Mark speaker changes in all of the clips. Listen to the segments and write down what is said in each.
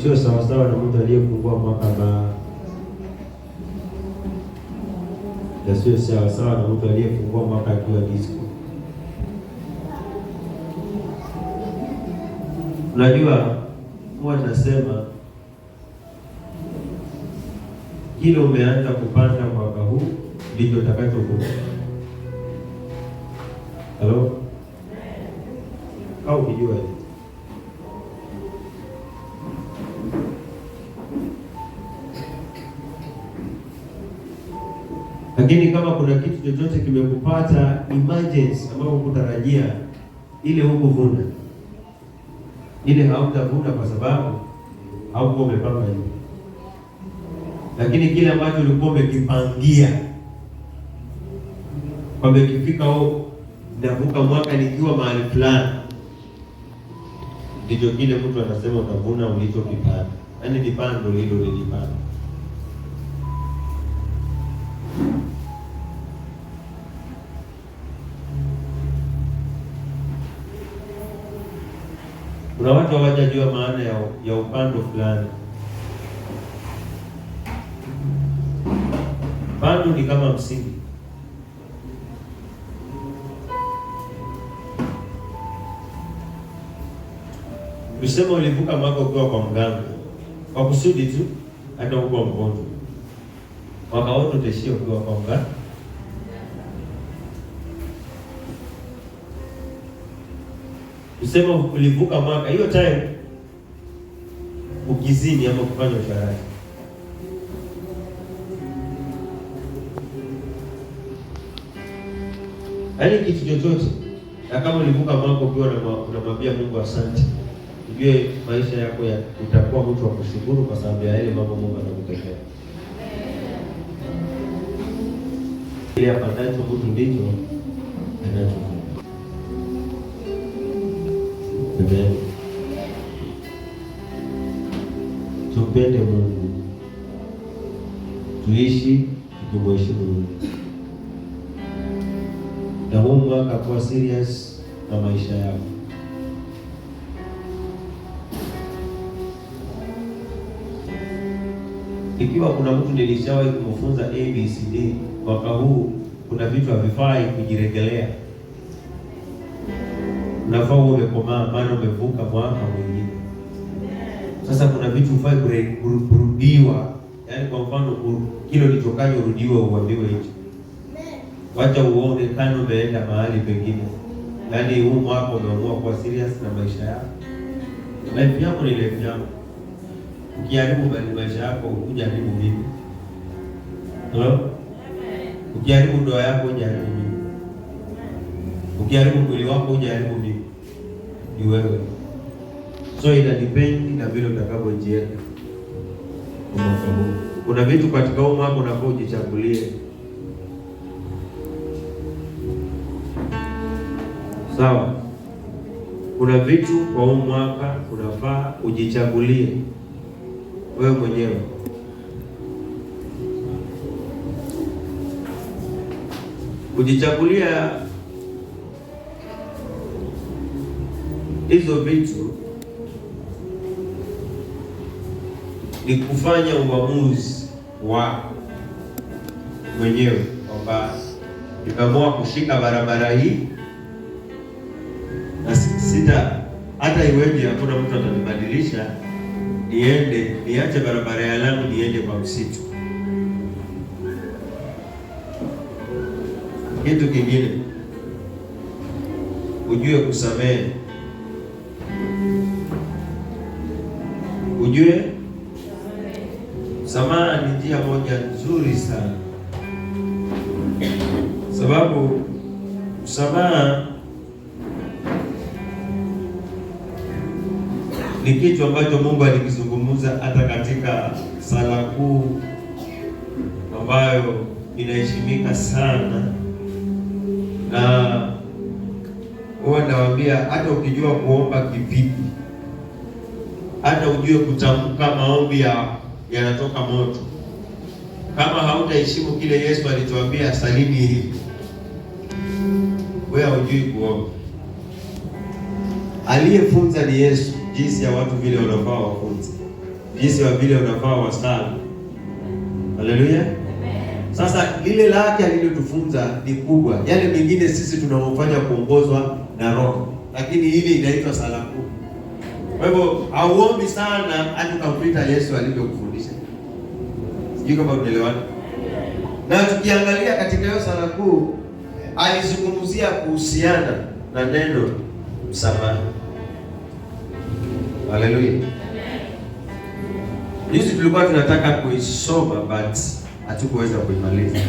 Speaker 1: sio sawasawa na mtu aliyefungua mwaka baa, na sio sawasawa na mtu aliyefungua mwaka akiwa disco. Unajua, huwa nasema kile umeanza kupanda mwaka huu ndicho utakachovuna. Halo? Au ukijua hivi. Lakini kama kuna kitu chochote kimekupata emergency ambayo hukutarajia, ile hukuvuna, ile hautavuna kwa sababu haukuwa umepanga hivyo. Lakini kile ambacho ulikuwa umekipangia kwamba ikifika navuka mwaka nikiwa mahali fulani, ndicho kile mtu anasema utavuna ulichokipanda. Yaani ni pando hilo lilipanda. Kuna watu hawajajua maana ya upando fulani. Pando ni kama msingi. Usema ulivuka mwaka ukiwa kwa mganga kwa kusudi tu, hata ukiwa mgonjwa mwaka wote utaishia ukiwa kwa mganga. Usema ulivuka mwaka hiyo time ukizini ama kufanya usharati. Yaani kitu chochote, na kama ulivuka mwaka ukiwa unamwambia Mungu asante, ujue maisha yako utakuwa mtu wa kushukuru kwa sababu ya yale mambo Mungu anakutendea. Ile apandacho mtu ndicho anachovuna. Amen. Tupende Mungu, tuishi tukimheshimu Mungu, na huu mwaka kuwa serious na maisha yako. Ikiwa kuna mtu nilishawahi kumfunza ABCD, mwaka huu kuna vitu havifai kujirejelea. Unafaa uwe umekomaa, maana umevuka mwaka mwingine. Sasa kuna vitu hufai kurudiwa. Yaani kwa mfano kile ulichokanyo urudiwe, uambiwe hicho. Wacha uone kama umeenda mahali pengine. Yaani huu mwaka umeamua kuwa serious na maisha yako. Life yako ni life yako. Ukiharibu maisha yako, ujaribu mimi. Hello? Ukiharibu ndoa yako, ujaribu mimi. Ukiharibu mwili wako, ujaribu mimi. Ni wewe. So ina depend na vile utakavyojiweka. Kuna vitu katika huu mwaka unafaa ujichagulie. Sawa? Kuna vitu kwa huu mwaka unafaa ujichagulie wewe mwenyewe. Kujichagulia hizo vitu ni kufanya uamuzi wa mwenyewe kwamba nikaamua kushika barabara hii na sita, hata iweje hakuna mtu atanibadilisha, niache barabara ya lami niende kwa msitu. Kitu kingine, ujue kusamehe. Ujue msamaha ni njia moja nzuri sana, sababu msamaha ni kitu ambacho Mungu alikizungumza hata katika sala kuu ambayo inaheshimika sana, na huwa nawaambia hata ukijua kuomba kivipi, hata ujue kutamka maombi yanatoka moto, kama hautaheshimu kile Yesu alituambia salini hivi, wewe hujui kuomba. Aliyefunza ni Yesu, jinsi ya watu vile wanafaa wafunze. jinsi wa vile unafaa wasali. Haleluya. Sasa lile lake alilotufunza ni kubwa. Yale mengine sisi tunaofanya kuongozwa na Roho, lakini ile inaitwa sala kuu. Kwa hivyo hauombi sana hadi ukamwita Yesu alivyokufundisha. Sijui kama unaelewana. Na tukiangalia katika hiyo sala kuu alizungumzia kuhusiana na neno msamaha. Haleluya. Hizi tulikuwa tunataka kuisoma but hatukuweza kuimaliza.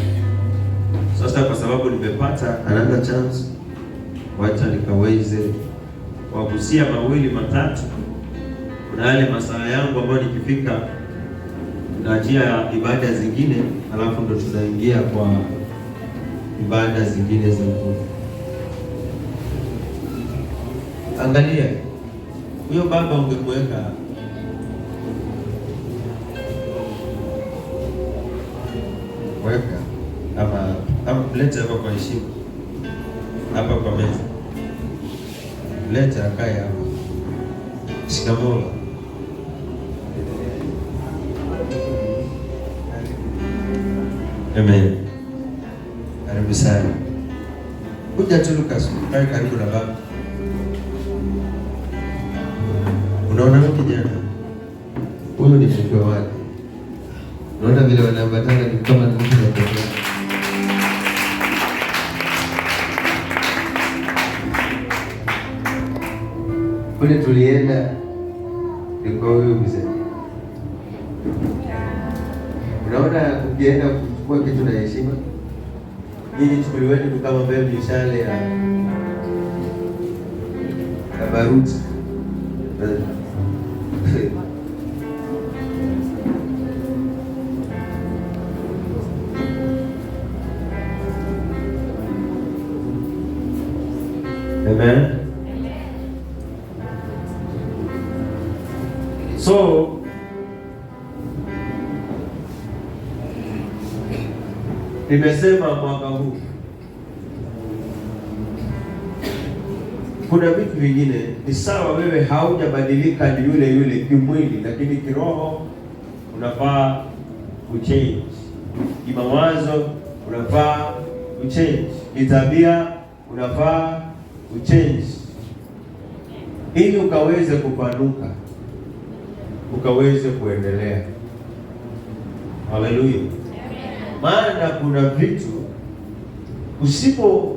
Speaker 1: Sasa kwa sababu nimepata another chance, wacha nikaweze kugusia mawili matatu. Kuna yale masaa yangu ambayo nikifika na njia ya ibada zingine, alafu ndo tunaingia kwa ibada zingine za Mungu. Angalia huyo baba, ungemweka weka ama mlete hapa kwa heshima, hapa kwa meza, mlete akae hapa. Shikamoo. Amen. Karibu sana. Kuja tu Lucas, kae karibu na baba. Unaona huyo kijana? Huyo ni mke wake. Unaona vile wanaambatana ni kama mtu na mtoto. Kule tulienda ni kwa huyo mzee. Unaona ukienda kuchukua kitu na heshima, nyinyi chukuliweni kama mbele mishale ya baruti. Amen. So nimesema mwaka huu kuna vitu vingine ni sawa, wewe haujabadilika, ni yule yule kimwili, lakini kiroho unafaa kuchange, kimawazo unafaa kuchange, kitabia unafaa kuchange, ili ukaweze kupanuka, ukaweze kuendelea. Haleluya. Maana kuna vitu usipo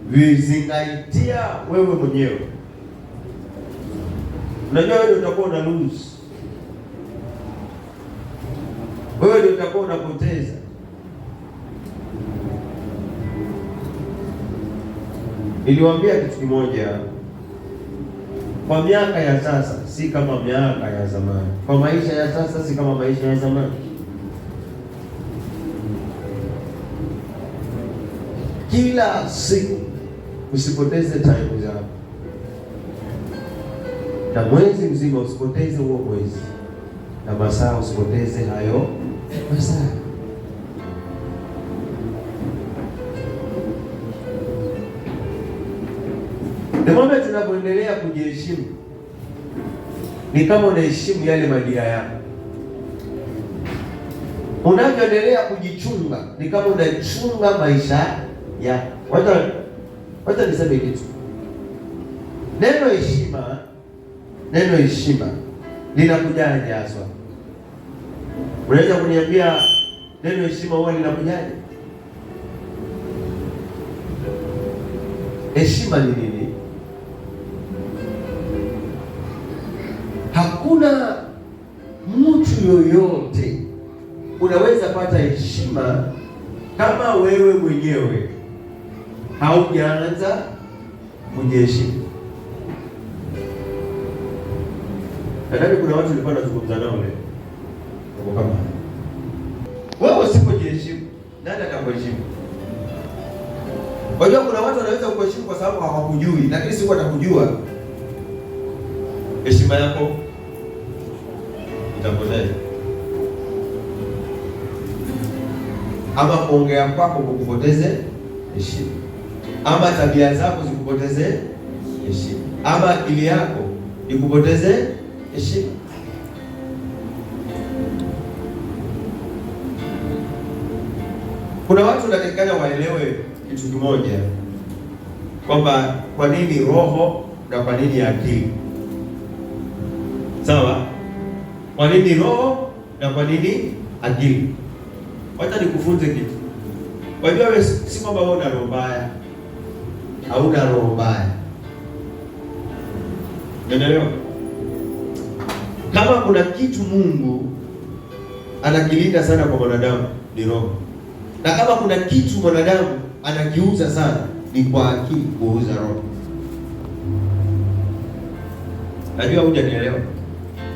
Speaker 1: vizingatia wewe mwenyewe, unajua wewe utakuwa una lose, wewe ndio utakuwa unapoteza. Niliwaambia kitu kimoja, kwa miaka ya sasa si kama miaka ya zamani, kwa maisha ya sasa si kama maisha ya zamani. Kila siku usipoteze time zako, na mwezi mzima usipoteze huo mwezi, na masaa usipoteze hayo masaa. Ndio maana tunapoendelea kujiheshimu ni kama unaheshimu yale majira yako. Unapoendelea kujichunga ni kama unachunga maisha yako. Wacha niseme kitu. Neno heshima linakujaje haswa? Unaweza kuniambia neno heshima huwa linakujaje? Heshima ni nini? Hakuna mtu yoyote unaweza pata heshima kama wewe mwenyewe haujaanza kujiheshimu. Nadhani kuna watu walikuwa wanazungumza nao leo kama wewe usipojiheshimu, nani atakuheshimu? Kwa hiyo kuna watu wanaweza kukuheshimu kwa sababu hawakujui, lakini siku watakujua heshima yako itapotea, ama kuongea kwako kukupoteze heshima, ama tabia zako zikupoteze heshima, ama akili yako ikupoteze heshima. Kuna watu wanatakikana waelewe kitu kimoja, kwamba kwa nini roho na kwa nini akili. Sawa? Kwa nini roho na kwa nini akili? Wacha nikufunze kitu. Wajua wewe si kwamba wewe una roho mbaya. Hauna roho mbaya. Unaelewa? Kama kuna kitu Mungu anakilinda sana kwa mwanadamu ni roho. Na kama kuna kitu mwanadamu anakiuza sana ni kwa akili, kuuza roho. Najua hujanielewa,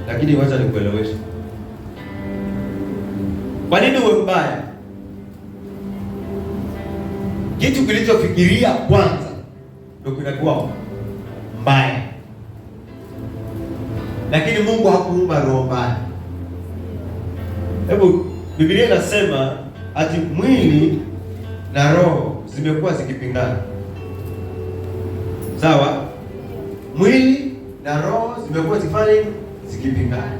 Speaker 1: lakini wacha nikueleweshe. Kwa nini uwe mbaya? Kitu kilichofikiria kwanza ndio kinakuwa mbaya. Lakini Mungu hakuumba roho mbaya. Hebu Biblia inasema ati mwili na roho zimekuwa zikipingana. Sawa? Mwili na roho zimekuwa zikipingana.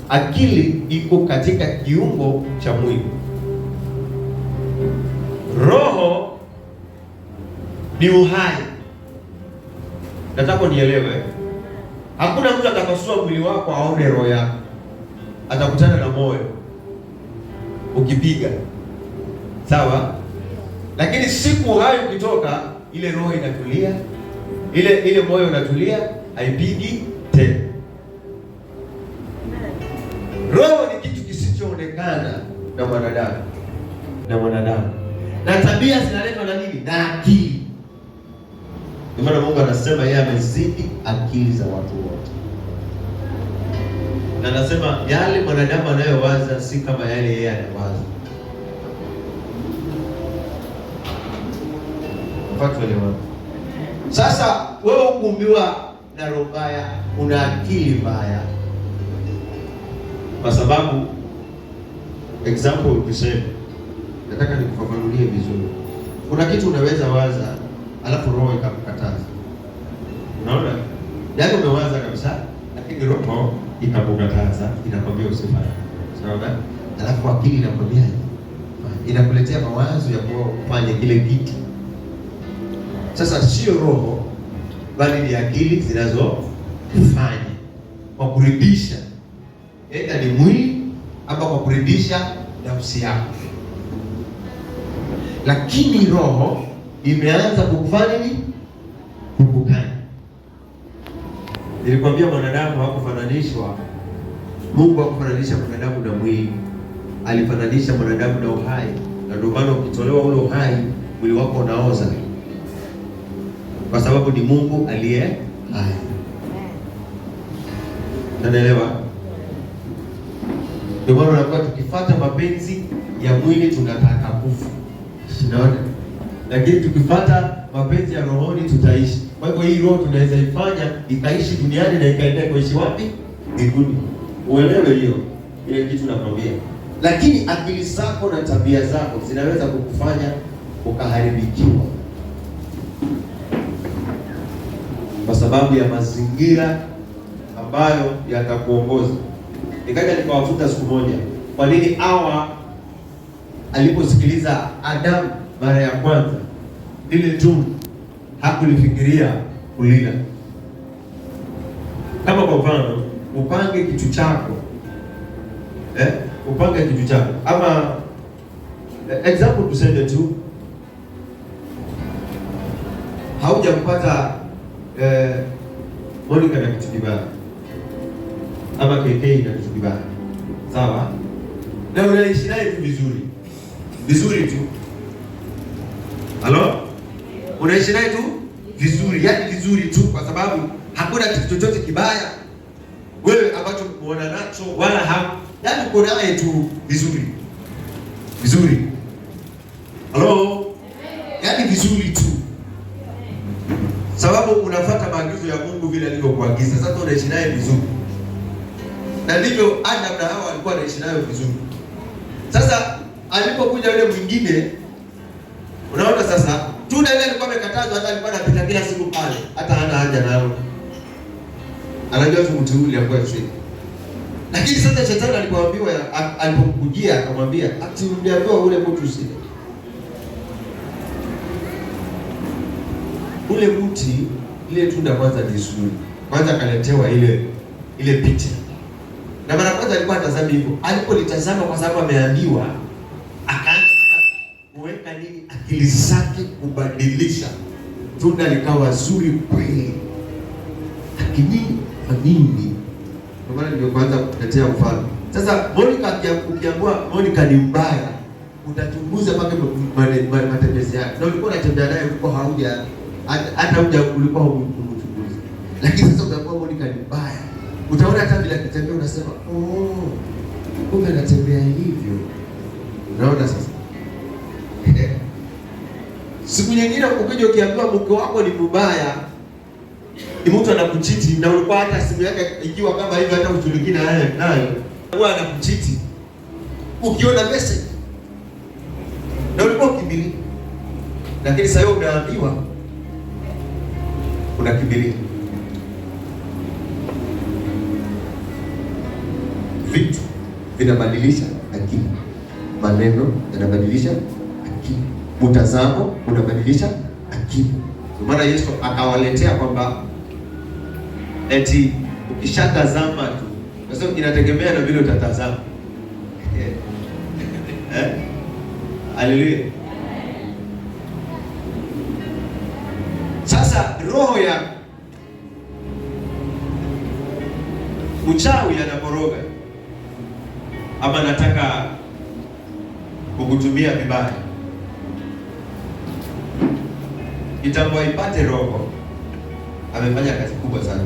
Speaker 1: Akili iko katika kiungo cha mwili. Roho ni uhai. Nataka nielewe. Hakuna mtu atakasua mwili wako aone roho yako. Atakutana na moyo ukipiga. Sawa? Lakini siku uhai ukitoka, ile roho inatulia, ile moyo unatulia, haipigi tena. Roho ni kitu kisichoonekana na mwanadamu. Na tabia zinaletwa na nini? Na akili. Kwa maana Mungu anasema yeye amezidi akili za watu wote. Na anasema yale mwanadamu anayowaza si kama yale yeye anawaza. Mpatuelewa. Sasa wewe ukumbiwa na roho mbaya, una akili mbaya. Kwa sababu example ukisema, nataka nikufafanulie vizuri. Kuna kitu unaweza waza alafu roho ikakukataza. Unaona? Yaani umewaza kabisa lakini roho ikakukataza, inakwambia usifanye. Sawa? Alafu akili inakwambia, inakuletea mawazo ya kufanya kile kitu. Sasa sio roho bali ni akili zinazofanya kwa kuridhisha aidha ni mwili ama kwa kuridhisha nafsi yako. Lakini roho imeanza kukufanya nini? Kukukanya. Nilikwambia mwanadamu hakufananishwa, Mungu hakufananisha mwanadamu na mwili. Alifananisha mwanadamu na uhai. Na ndio maana ukitolewa ule uhai, mwili wako unaoza. Kwa sababu ni Mungu aliye hai. Unaelewa? Ndio maana unakuwa tukifuata mapenzi ya mwili tunataka kufa. Unaona? Lakini tukifuata mapenzi ya rohoni tutaishi. Kwa hivyo hii roho tunaweza ifanya ikaishi duniani na ikaenda kuishi wapi? Mbinguni. Uelewe hiyo ile kitu nakwambia. Lakini akili zako na tabia zako zinaweza kukufanya ukaharibikiwa kwa sababu ya mazingira ambayo yatakuongoza. Nikaja nikawafuta siku moja. Kwa nini Hawa aliposikiliza Adamu mara ya kwanza, lile tunu hakulifikiria kulila? Kama kwa mfano, upange kitu chako. Upange kitu chako. Ama example tuseme tu haujampata Monica na kitu kibaya ama KK na kitu kibaya. Sawa? Na unaishi naye tu vizuri tu. Halo? Unaishi naye tu vizuri, yaani vizuri tu, kwa sababu hakuna kitu chochote kibaya wewe ambacho unaona nacho wala yaani uko naye tu vizuri. Halo? Yaani vizuri tu. Sababu unafuata maagizo ya Mungu vile alivyokuagiza. Sasa unaishi naye vizuri. Na ndivyo Adam na Hawa walikuwa wanaishi nayo vizuri. Sasa alipokuja yule mwingine, unaona sasa, tunda ile alikuwa amekatazwa, hata alikuwa anapita kila siku pale, hata hana haja nao. Anajua tu mtu yule alikuwa shida. Lakini sasa shetani alipokujia akamwambia, ati umeambiwa ule mtu usile. ule mti, ile tunda kwanza ni zuri. Kwanza akaletewa ile picha. Na mara kwanza alikuwa anatazama hivyo. Alipolitazama kwa sababu ameambiwa, akaanza kuweka nini akili zake kubadilisha. Tunda likawa zuri kweli. Akini kwa maana ndio kwanza kutetea mfano. Sasa Monica ukiambiwa Monica ni mbaya, utachunguza mpaka matembezi yake. Na ulikuwa unatembea naye ulikuwa hata ulikuwa umchunguza. Lakini sasa ukiambiwa Monica ni mbaya, utaona hata bila kutembea unasema, kumbe anatembea hivyo. Unaona sasa? Siku nyingine ukija ukiambiwa mke wako ni mbaya, ni mtu anakuchiti na ulikuwa hata simu yake ikiwa kama hivyo hata ushiriki nayo huwa anakuchiti. Ukiona message na ulikuwa ukimbilia. Lakini sasa wewe unaambiwa unakimbilia. Vitu vinabadilisha akili. Maneno yanabadilisha akili. Mtazamo unabadilisha akili. Kwa maana Yesu akawaletea kwamba eti ukishatazama tu, kwa sababu inategemea na vile utatazama. Haleluya. Sasa roho ya uchawi anakoroga, ama nataka kukutumia vibaya, kitambo ipate roho, amefanya kazi kubwa sana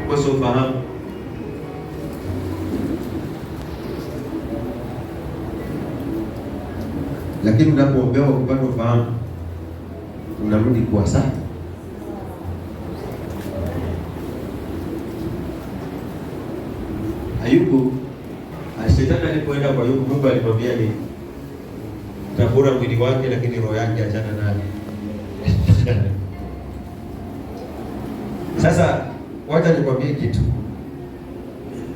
Speaker 1: kwa sababu fahamu. Lakini unapoombewa kupata ufahamu, unarudi kuwa sawa. Ayubu, shetani alipoenda kwa Ayubu, Mungu alimwambia nini? Tabura mwili wake lakini roho yake achana naye. Sasa wacha nikwambie kitu.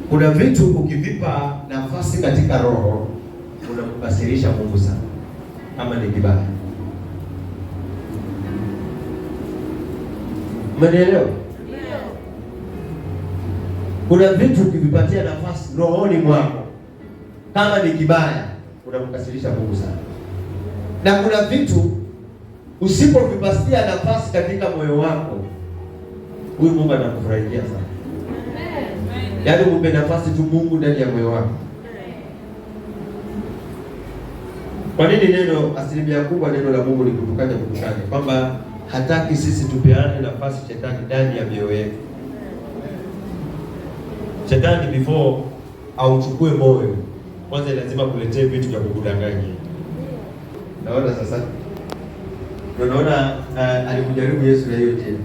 Speaker 1: Kuna vitu ukivipa nafasi katika roho unamkasirisha Mungu sana, kama ni kibaya. Umeelewa? Kuna vitu ukivipatia nafasi rohoni mwako, kama ni kibaya, unamkasirisha Mungu sana. Na kuna vitu usipovipatia nafasi katika moyo wako, huyu Mungu anakufurahia sana. Yaani umpe nafasi tu Mungu ndani ya moyo wako. Kwa nini neno asilimia kubwa neno la Mungu ni kutukana? Kwamba hataki sisi tupeane nafasi shetani ndani ya mioyo yetu. Shetani before auchukue moyo, kwanza lazima kuletee vitu vya kukudanganya. Naona sasa. Unaona alikujaribu Yesu na hiyo tena.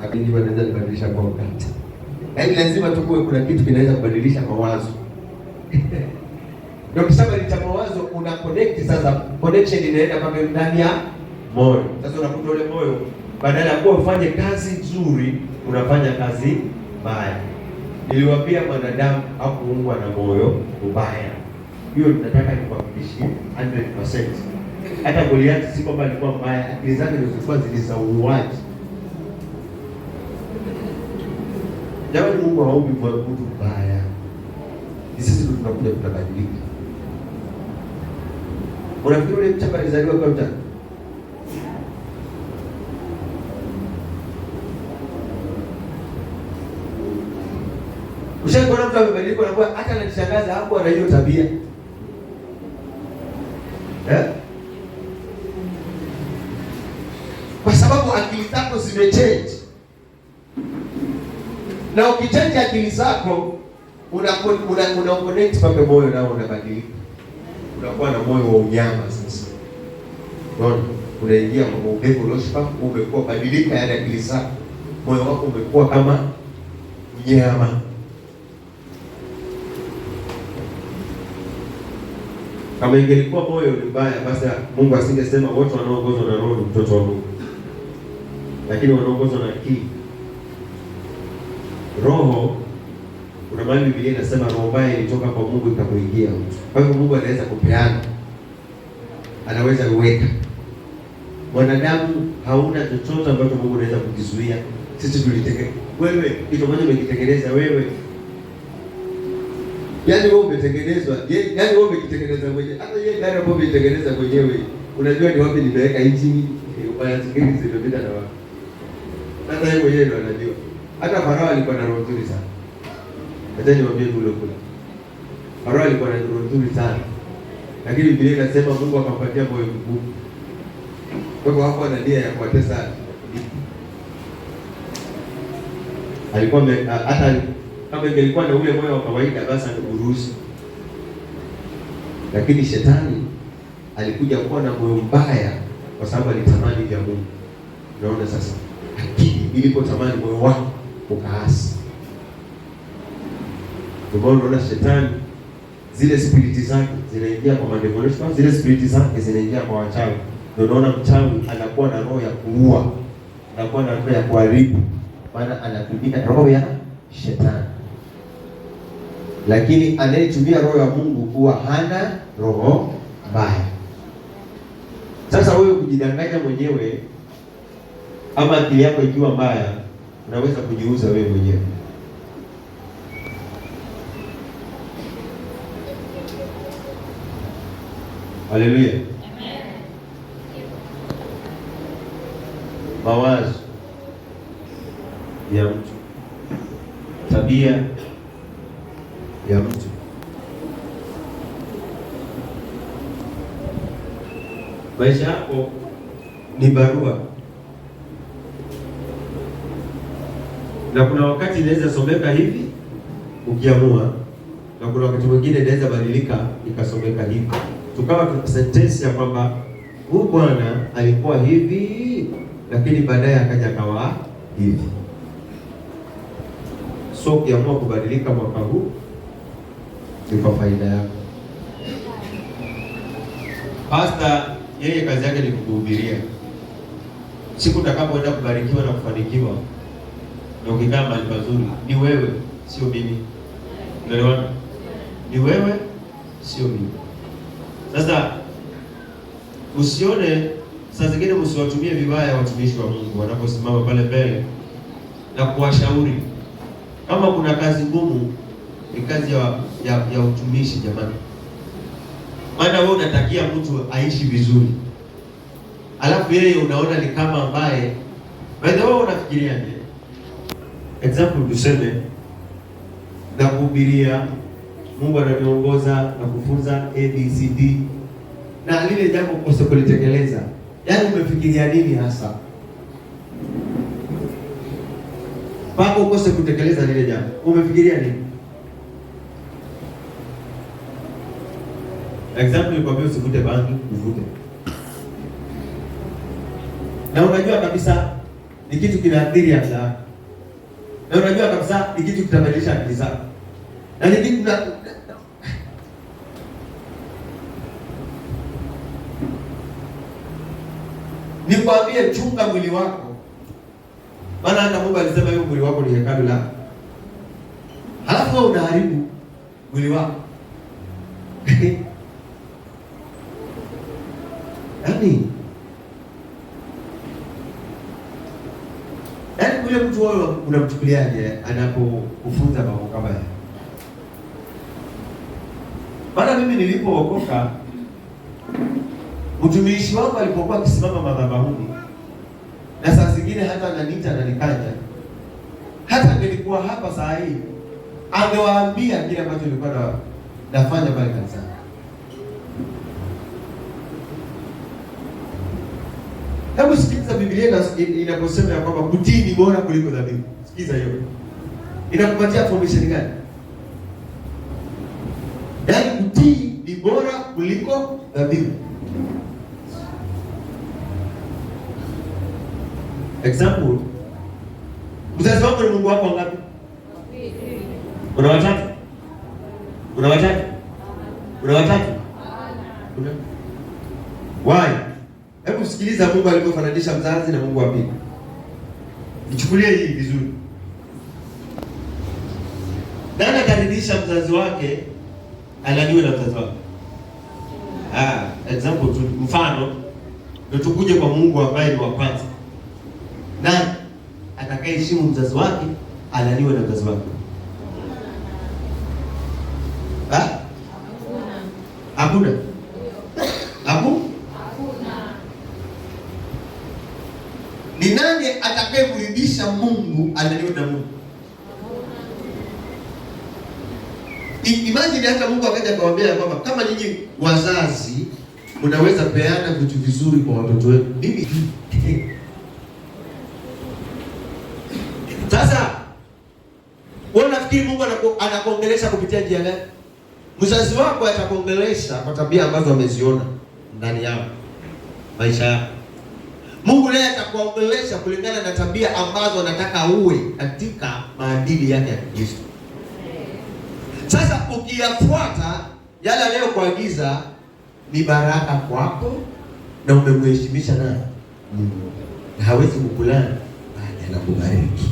Speaker 1: Akini wanaweza kubadilisha kwa wakati. Yaani lazima tukue kuna kitu kinaweza kubadilisha mawazo. Ndio kishabadilisha mawazo una connect sasa, connection inaenda mpaka ndani ya moyo. Sasa unakuta ule moyo badala ya kuwa ufanye kazi nzuri, unafanya kazi mbaya. Niliwaambia mwanadamu hakuumbwa na moyo mbaya. Hiyo tunataka nikuhakikishie 100%. Hata Goliath si kwamba alikuwa mbaya, akili zake ndio zilikuwa zilizauaji. Jamani, Mungu haumbi mtu mbaya. Sisi ndio tunakuja kutabadilika. Unafikiri ule mchapa alizaliwa kwa mtaka? Ushaona mtu amebadilika na kwa hata ananishangaza hapo ana hiyo tabia. Kwa sababu akili zako zimechange. Na ukichange akili zako una connect mpaka moyo nao unabadilika. Unakuwa na moyo wa unyama sasa. Unaona? Unaingia kwa upepo ulioshika, umekuwa badilika ya akili zako. Moyo wako umekuwa kama mnyama. Kama ingelikuwa moyo ni mbaya, basi Mungu asingesema wote wanaoongozwa na roho ni mtoto wa Mungu. Lakini wanaongozwa na akili. Roho, kuna mahali Biblia inasema roho mbaya ilitoka kwa Mungu ikamuingia mtu. Kwa hiyo Mungu anaweza kupeana, anaweza kuweka. Mwanadamu hauna chochote ambacho Mungu anaweza kukizuia. Sisi tulitengeneza. Wewe kitu ambacho umekitengeneza wewe. Yaani wewe umetengenezwa, yaani wewe umekitengeneza mwenyewe. Hata yeye gari ambayo umetengeneza mwenyewe, unajua ni wapi nimeweka injini, ubaya zingine zimepita na wapi. Hata yeye mwenyewe ndo anajua. Hata Farao alikuwa na roho nzuri sana. Hata niwaambie kule kule. Farao alikuwa na roho nzuri sana. Lakini Biblia inasema Mungu akampatia moyo mgumu. Kwa hivyo hapo ana nia ya kuwatesa. Alikuwa hata kama ingelikuwa na ule moyo wa kawaida basi angeruhusu. Lakini shetani alikuja kuwa na moyo mbaya kwa sababu alitamani vya Mungu. Unaona sasa? Akili ilipotamani moyo wako ukaasi. Kwa hiyo unaona shetani zile spiriti zake zinaingia kwa mademonstration, zile spiriti zake zinaingia kwa wachawi. Ndio unaona mchawi anakuwa na roho ya kuua, anakuwa na roho ya kuharibu, maana anatumia roho ya shetani. Lakini anayetumia roho ya Mungu huwa hana roho mbaya. Sasa wewe kujidanganya mwenyewe ama akili yako ikiwa mbaya, unaweza kujiuza wewe mwenyewe. Haleluya. Amen. Mawazo ya mtu, tabia ya mtu. Maisha yako ni barua, na kuna wakati inaweza someka hivi ukiamua, na kuna wakati mwingine inaweza badilika ikasomeka hivi. Tukawa sentensi ya kwamba huyu bwana alikuwa hivi, lakini baadaye akaja kawa hivi. So ukiamua kubadilika mwaka huu ni kwa faida yako. Pastor yeye kazi yake ni kukuhubiria. Siku utakapoenda kubarikiwa na kufanikiwa na ukikaa mahali pazuri, ni wewe sio mimi. Unaelewana? Ni wewe sio mimi. Sasa usione, saa zingine msiwatumie vibaya watumishi wa Mungu wanaposimama pale mbele na kuwashauri. Kama kuna kazi ngumu, ni kazi ya utumishi jamani. Maana wewe unatakia mtu aishi vizuri, alafu yeye unaona ni kama ambaye baada wewe unafikiriaje? Example tuseme na kuhubiria, Mungu ananiongoza na kufunza ABCD, na lile jambo ukose kulitekeleza. Yaani umefikiria nini hasa? Pako ukose kutekeleza lile jambo, umefikiria nini? Example nikwambia usivute bangi, uvute. Na unajua kabisa ni kitu kinaathiri afya yako. Na unajua kabisa ni kitu kitabadilisha akili zako. Na ni kitu nikwambie, chunga mwili wako. Maana hata Mungu alisema hiyo mwili wako ni hekalu lako. Halafu wewe unaharibu mwili wako. Yaani kule mtu wewe unamchukuliaje anapokufunza mambo kama haya? Maana mimi nilipookoka, mtumishi wangu alipokuwa akisimama madhabahuni, na saa zingine hata ananiita na nikaja, hata nilikuwa hapa saa hii, angewaambia kile ambacho nilikuwa nafanya pale kanisani. Hebu sikiza Biblia inaposema ya kwamba kutii ni bora kuliko dhabihu. Sikiza hiyo. Inakupatia formation gani? Yaani kutii ni bora kuliko dhabihu. Example. Mzazi wako ni Mungu wako ngapi? Una watatu? Una watatu? Una watatu? Why? Hebu sikiliza Mungu alipofananisha mzazi na Mungu wa pili. Nichukulie hii vizuri. Nani ataridhisha mzazi wake alaniwe na mzazi wake? Example tu, mfano ndio tukuje kwa Mungu ambaye ni wa kwanza. Nani atakayeheshimu mzazi wake alaniwe na mzazi wake? Hakuna. Ni nani atakayemridhisha Mungu alaniwe na Mungu? Imagine hata Mungu akaja akawaambia kwamba kama nyinyi wazazi mnaweza peana vitu vizuri kwa watoto wenu, mimi sasa wewe unafikiri Mungu anakuongelesha kupitia njia gani? Mzazi wako atakuongelesha kwa tabia ambazo ameziona ndani yako maisha yako. Mungu naye atakuongelesha kulingana na tabia ambazo anataka uwe katika maadili yake ya Kristo. Sasa ukiyafuata yale aliyokuagiza ni baraka kwako na umemheshimisha naye Mungu. Hawezi kukulana baada ya kubariki.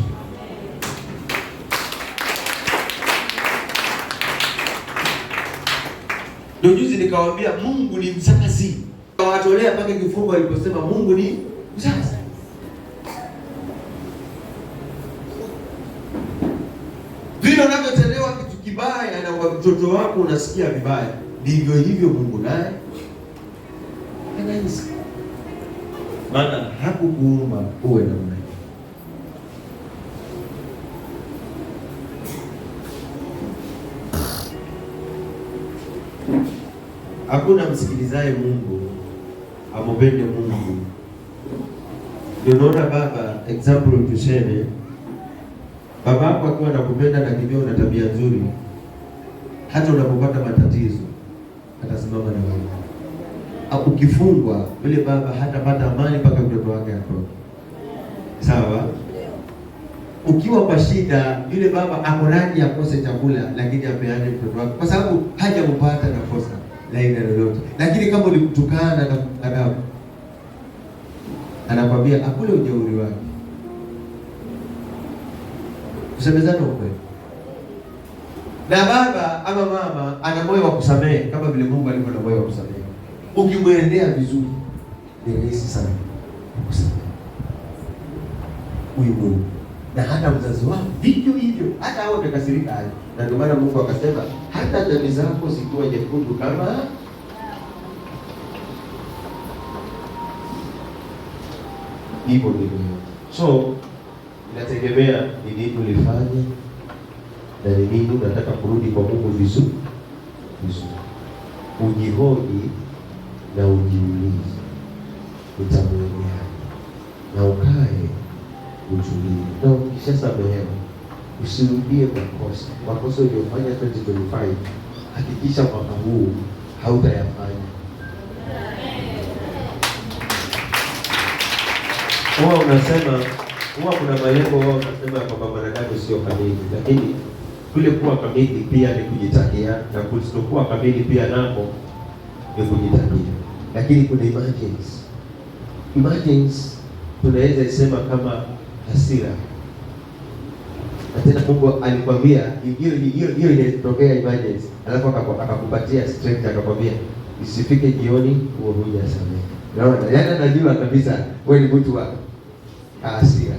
Speaker 1: Ndio juzi nikawaambia Mungu ni mzazi. Wawatolea pale kifungo aliposema Mungu ni mzazi. Vile unavyotendewa kitu kibaya na watoto wako unasikia vibaya, ndivyo hivyo Mungu naye anahisi. Maana hakukuumba uwe na mwana. Hakuna msikilizaye Mungu amupende Mungu. Ndio unaona baba, example tuseme baba yako akiwa anakupenda na kibio na tabia nzuri, hata unapopata matatizo atasimama na wewe. Ukifungwa yule baba hatapata amani mpaka mtoto wake atoke. Sawa? Ukiwa kwa shida yule baba akorani akose chakula lakini apeane mtoto wake kwa sababu hajampata na kosa la aina lolote. Lakini kama ulimtukana na kukadhabu, anakwambia akule ujeuri wake. Kusemezana ukweli. Na baba ama mama ana moyo wa kusamehe kama vile Mungu alivyo na moyo wa kusamehe. Ukimwendea vizuri ni rahisi sana kusamehe. Huyu Mungu. Na hata mzazi wako vivyo hivyo, hata hao watakasirika hayo. Na ndio maana Mungu akasema hata dhambi zako zikiwa nyekundu kama hivyo ndivyo. So inategemea ni nini ulifanya na ni nini unataka kurudi kwa Mungu vizuri. Ujihoji na ujiulize utamwendea na ukae utulie. Na ukishasamehewa usirudie makosa uliyofanya 2025. Hakikisha mwaka huu hautayafanya. Huwa kuna malengo wao wanasema kwamba mwanadamu sio kamili, lakini kule kuwa kamili pia ni kujitakia na kutokuwa kamili pia nako ni kujitakia. Lakini kuna emergency tunaweza isema kama hasira. Na tena Mungu alikwambia hiyo inatokea emergency, alafu akakupatia strength, akakwambia isifike jioni huo hujasamehe. Unaona? Yaani anajua kabisa wewe ni mtu wa hasira.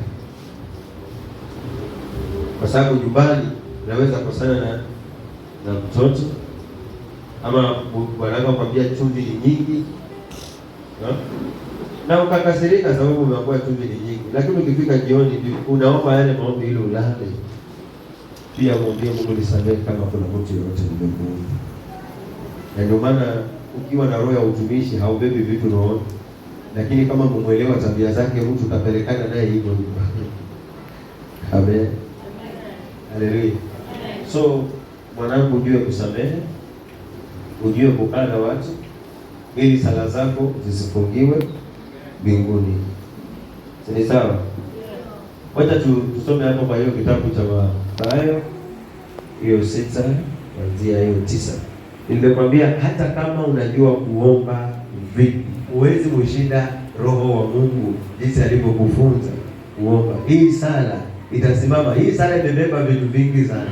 Speaker 1: Kwa sababu nyumbani unaweza kukosana na mtoto ama bwana kwambia chumvi ni nyingi. Na ukakasirika sababu umeambiwa chumvi ni nyingi. Lakini ukifika jioni unaomba yale maombi ili ulale. Pia mwambie Mungu nisamehe kama kuna mtu yote nimekuudhi. Na ndio maana ukiwa na roho ya utumishi haubebi vitu roho. Lakini kama mumuelewa tabia zake mtu utapelekana naye hivyo hivyo. Amen. Haleluya. So mwanangu, ujue kusamehe, ujue kukaa na watu ili sala zako zisifungiwe mbinguni. Ni sawa? Wacha tusome hapo kwa hiyo kitabu cha Mathayo hiyo 6 kuanzia hiyo 9. Nilikwambia hata kama unajua kuomba vipi, huwezi kushinda Roho wa Mungu jinsi alivyokufunza kuomba. Hii sala itasimama. Hii sala imebeba vitu vingi sana,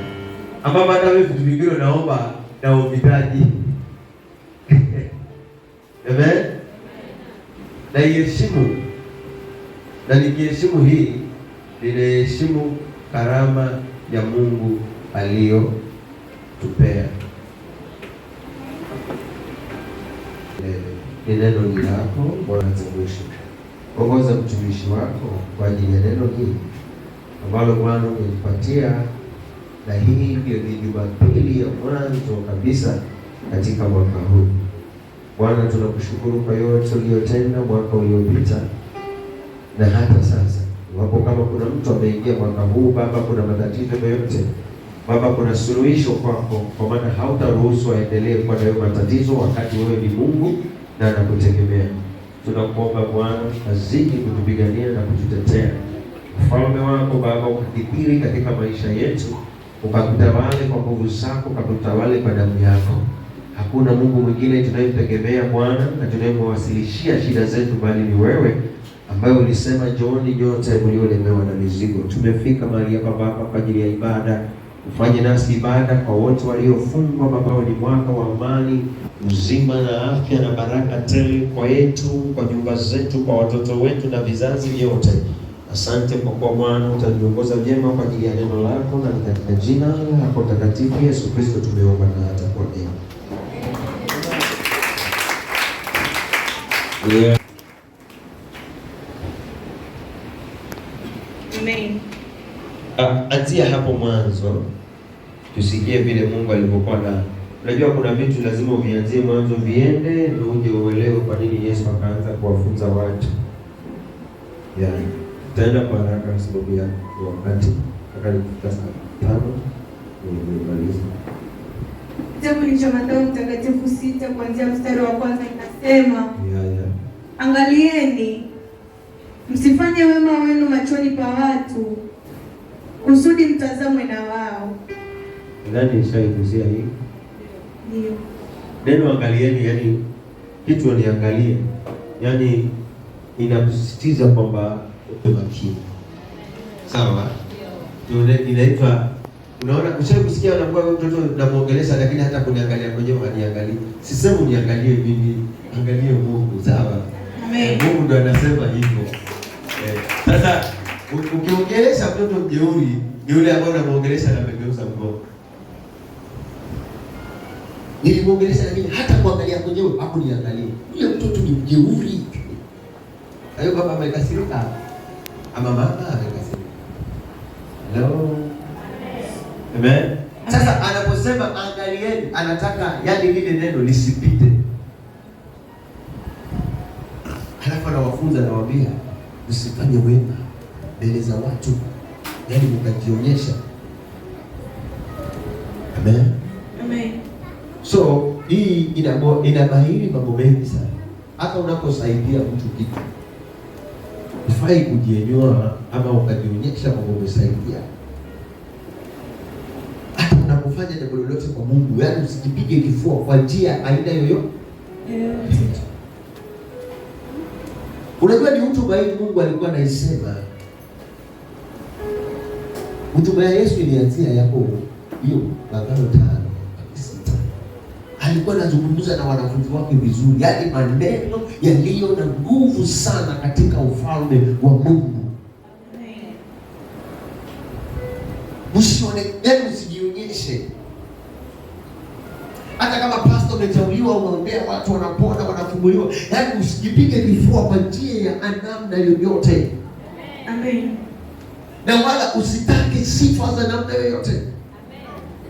Speaker 1: ambapo hata wewe vitu vingine unaomba na uhitaji. Amen. na iheshimu, na nikiheshimu hii ninaheshimu karama ya Mungu aliyotupea. Ni neno lako Bwana mwisho. Ongoza mtumishi wako kwa ajili ya neno hili ambalo Bwana umenipatia, na hii ndio ni Jumapili ya mwanzo kabisa katika mwaka huu. Bwana, tunakushukuru kwa yote uliyotenda mwaka uliopita na hata sasa. Wapo kama kuna mtu ameingia mwaka huu Baba, kuna matatizo yoyote Baba, kuna suluhisho kwako, kwa maana hautaruhusu aendelee kuwa nayo matatizo wakati wewe ni Mungu na anakutegemea. Tunakuomba Bwana, azidi kutupigania na kututetea. Ufalme wako Baba ukakithiri katika maisha yetu, ukatutawale kwa nguvu zako, ukatutawale kwa damu yako. Hakuna Mungu mwingine tunayemtegemea Bwana na tunayemwasilishia shida zetu, bali ni wewe ambaye ulisema njooni nyote mliolemewa na mizigo. Tumefika mahali hapa Baba kwa ajili ya ibada. Ufanye nasi ibada kwa wote waliofungwa Baba, ni mwaka wa amani, uzima na afya na baraka tele kwa yetu, kwa nyumba zetu, kwa watoto wetu na vizazi vyote. Asante kwa kuwa Bwana utaniongoza vyema kwa ajili ya neno lako, na katika jina lako takatifu Yesu Kristo tumeomba na hata kwa neema. Yeah.
Speaker 2: Amen.
Speaker 1: Anzia hapo mwanzo tusikie vile Mungu alivyokuwa na. Unajua kuna vitu lazima uvianzie mwanzo viende ndio uje uelewe kwa nini Yesu akaanza kuwafunza watu. Tutaenda kwa haraka sababu ya wakati. Nataka nifika saa 5 nimalize.
Speaker 2: Kitabu cha Mathayo Mtakatifu 6 kuanzia mstari wa kwanza inasema, angalieni msifanye wema wenu machoni pa watu kusudi mtazamwe na wao.
Speaker 1: Nani shaikusia hii?
Speaker 2: Ndio.
Speaker 1: Neno angalieni, yani kitu niangalie, yani inakusisitiza kwamba uwe makini. Sawa? Ndio inaitwa, unaona ushaikusikia unakuwa mtoto unamuongelesha lakini hata kuniangalia mwenyewe haniangalie. Sisemi uniangalie mimi, angalie Mungu, sawa?
Speaker 2: Amen.
Speaker 1: Mungu ndo anasema hivyo. Sasa ukiongelesha mtoto mjeuri, ni yule ambaye unamuongelesha na amegeuza mgongo. Nilimuongelesha lakini hata kuangalia mwenyewe hakuniangalia. Yule mtoto ni mjeuri. Hayo baba amekasirika. Ama mama amekasirika. Hello. Amen. Sasa anaposema angalieni, anataka yani lile neno lisipite. Halafu anawafunza, anawaambia usifanye wema mbele za watu, yani mkajionyesha. Amen.
Speaker 2: Amen.
Speaker 1: So hii inabahiri mambo mengi sana. Hata unaposaidia mtu kitu, ufai kujienyoa ama ukajionyesha kwamba umesaidia. Hata unapofanya jambo lolote kwa Mungu, yani usijipige kifua kwa njia aina yoyote. Unajua ni hotuba hii Mungu alikuwa anaisema. Hotuba ya Yesu ilianzia hapo hiyo Mathayo 5:6. Alikuwa anazungumza na wanafunzi wake vizuri, yaani maneno yaliyo na nguvu sana katika ufalme wa Mungu. Usionekane, usijionyeshe. Hata kama pastor umeteuliwa unaombea watu wanapona, wanafunguliwa, yaani usijipige kifua kwa njia ya namna yoyote.
Speaker 2: Amen.
Speaker 1: Na wala usitake sifa za namna yoyote.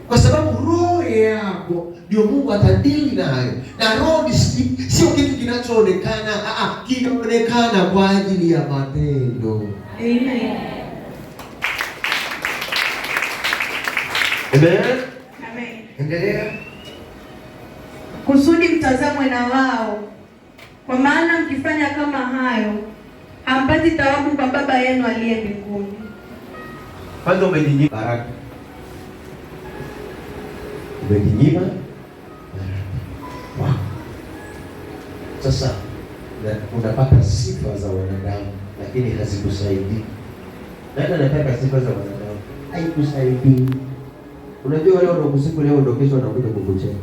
Speaker 1: Kwa sababu roho yako ndio Mungu atadili nayo. Na roho sio kitu kinachoonekana, kinaonekana kwa ajili ya matendo.
Speaker 2: Amen.
Speaker 1: Amen.
Speaker 2: Amen.
Speaker 1: Endelea.
Speaker 2: Kusudi mtazamwe na wao, kwa maana mkifanya kama hayo hampati thawabu kwa Baba yenu aliye mbinguni.
Speaker 1: Kwanza umejinyima baraka. Umejinyima baraka. Wow. Sasa unapata sifa za wanadamu lakini hazikusaidii. Nani anataka sifa za wanadamu? Haikusaidii. Unajua wale wanaokusifu leo ndio kesho wanakuja kukucheka.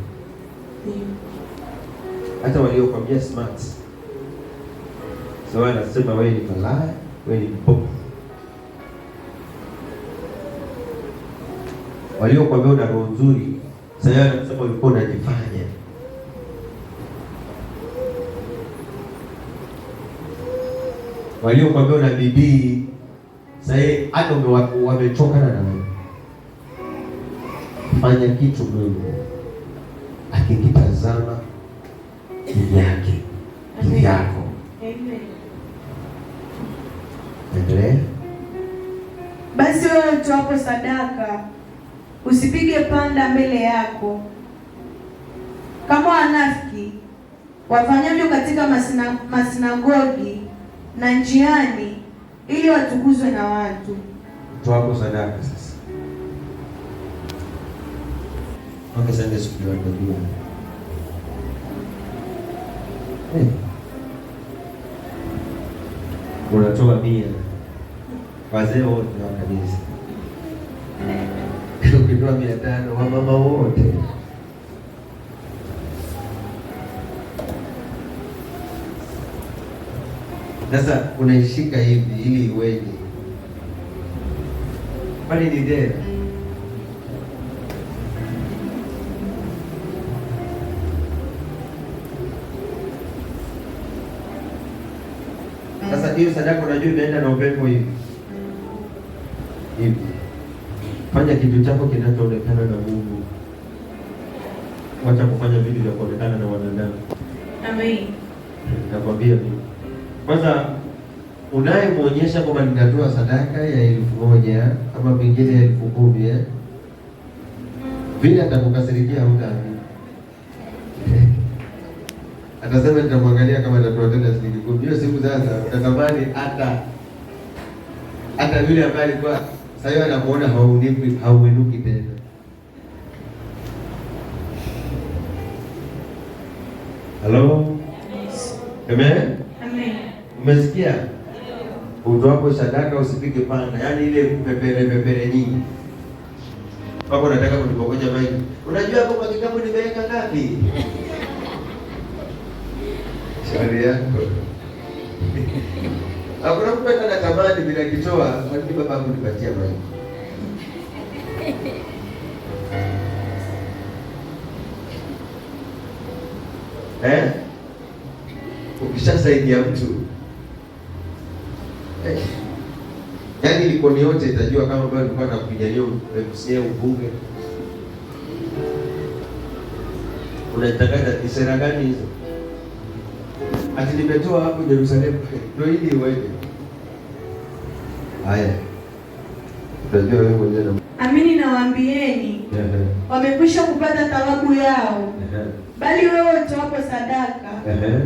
Speaker 1: Hata waliokuambia smart. Sasa anasema wewe ni malaya, wewe ni mpofu. Waliokuambia una roho nzuri, sasa anasema ulikuwa unajifanya. Waliokuambia una bidii, sasa hata wamechokana na wewe. Fanya kitu Mungu akikitazama yake yako.
Speaker 2: Amen.
Speaker 1: Endelea.
Speaker 2: Basi wewe utoapo sadaka usipige panda mbele yako kama wanafiki wafanyavyo katika masinagogi na njiani, ili watukuzwe na watu.
Speaker 1: Utoapo sadaka sasa. Wangesema siku ya ndio. Unatoa 100. Wazee wote wa kanisa. Ukitoa 500 wa mama wote. Sasa unaishika hivi ili iweje? Kwani ni dera? Sasa hiyo sadaka unajua imeenda na upepo hivi. Fanya kitu chako kinachoonekana na Mungu. Wacha kufanya vitu vya kuonekana na wanadamu.
Speaker 2: Amen.
Speaker 1: Nakwambia mimi. Kwanza unayemwonyesha kwamba ninatoa sadaka ya 1000 ama pengine 10,000 vile atakukasirikia hutaamini. Atasema nitamwangalia kama atatoa tena shilingi 10. Hiyo siku sasa utatamani hata yule ambaye alikuwa sasa anakuona hauinuki tena. Hello? Amen?
Speaker 2: Amen.
Speaker 1: Umesikia? Utoapo sadaka usipige panda, yaani ile pepere nyingi. Hapo nataka kunipokonya maiki. Unajua hapo kwa kitabu nimeweka ngapi? Shauri yako. Hakuna kupenda na tamani bila kitoa, kwa nini baba yangu nipatia maiki? Ukishasaidia mtu yaani likoni yote itajua kama bado tulikuwa tunakupigania MCA ubunge. Unaitakaza sera gani hizo? Ati nimetoa hapo Yerusalemu ndio ili uende. Haya. Utajua wewe mwenyewe.
Speaker 2: Amini nawaambieni, wamekwisha kupata thawabu yao. Bali wewe utoapo sadaka,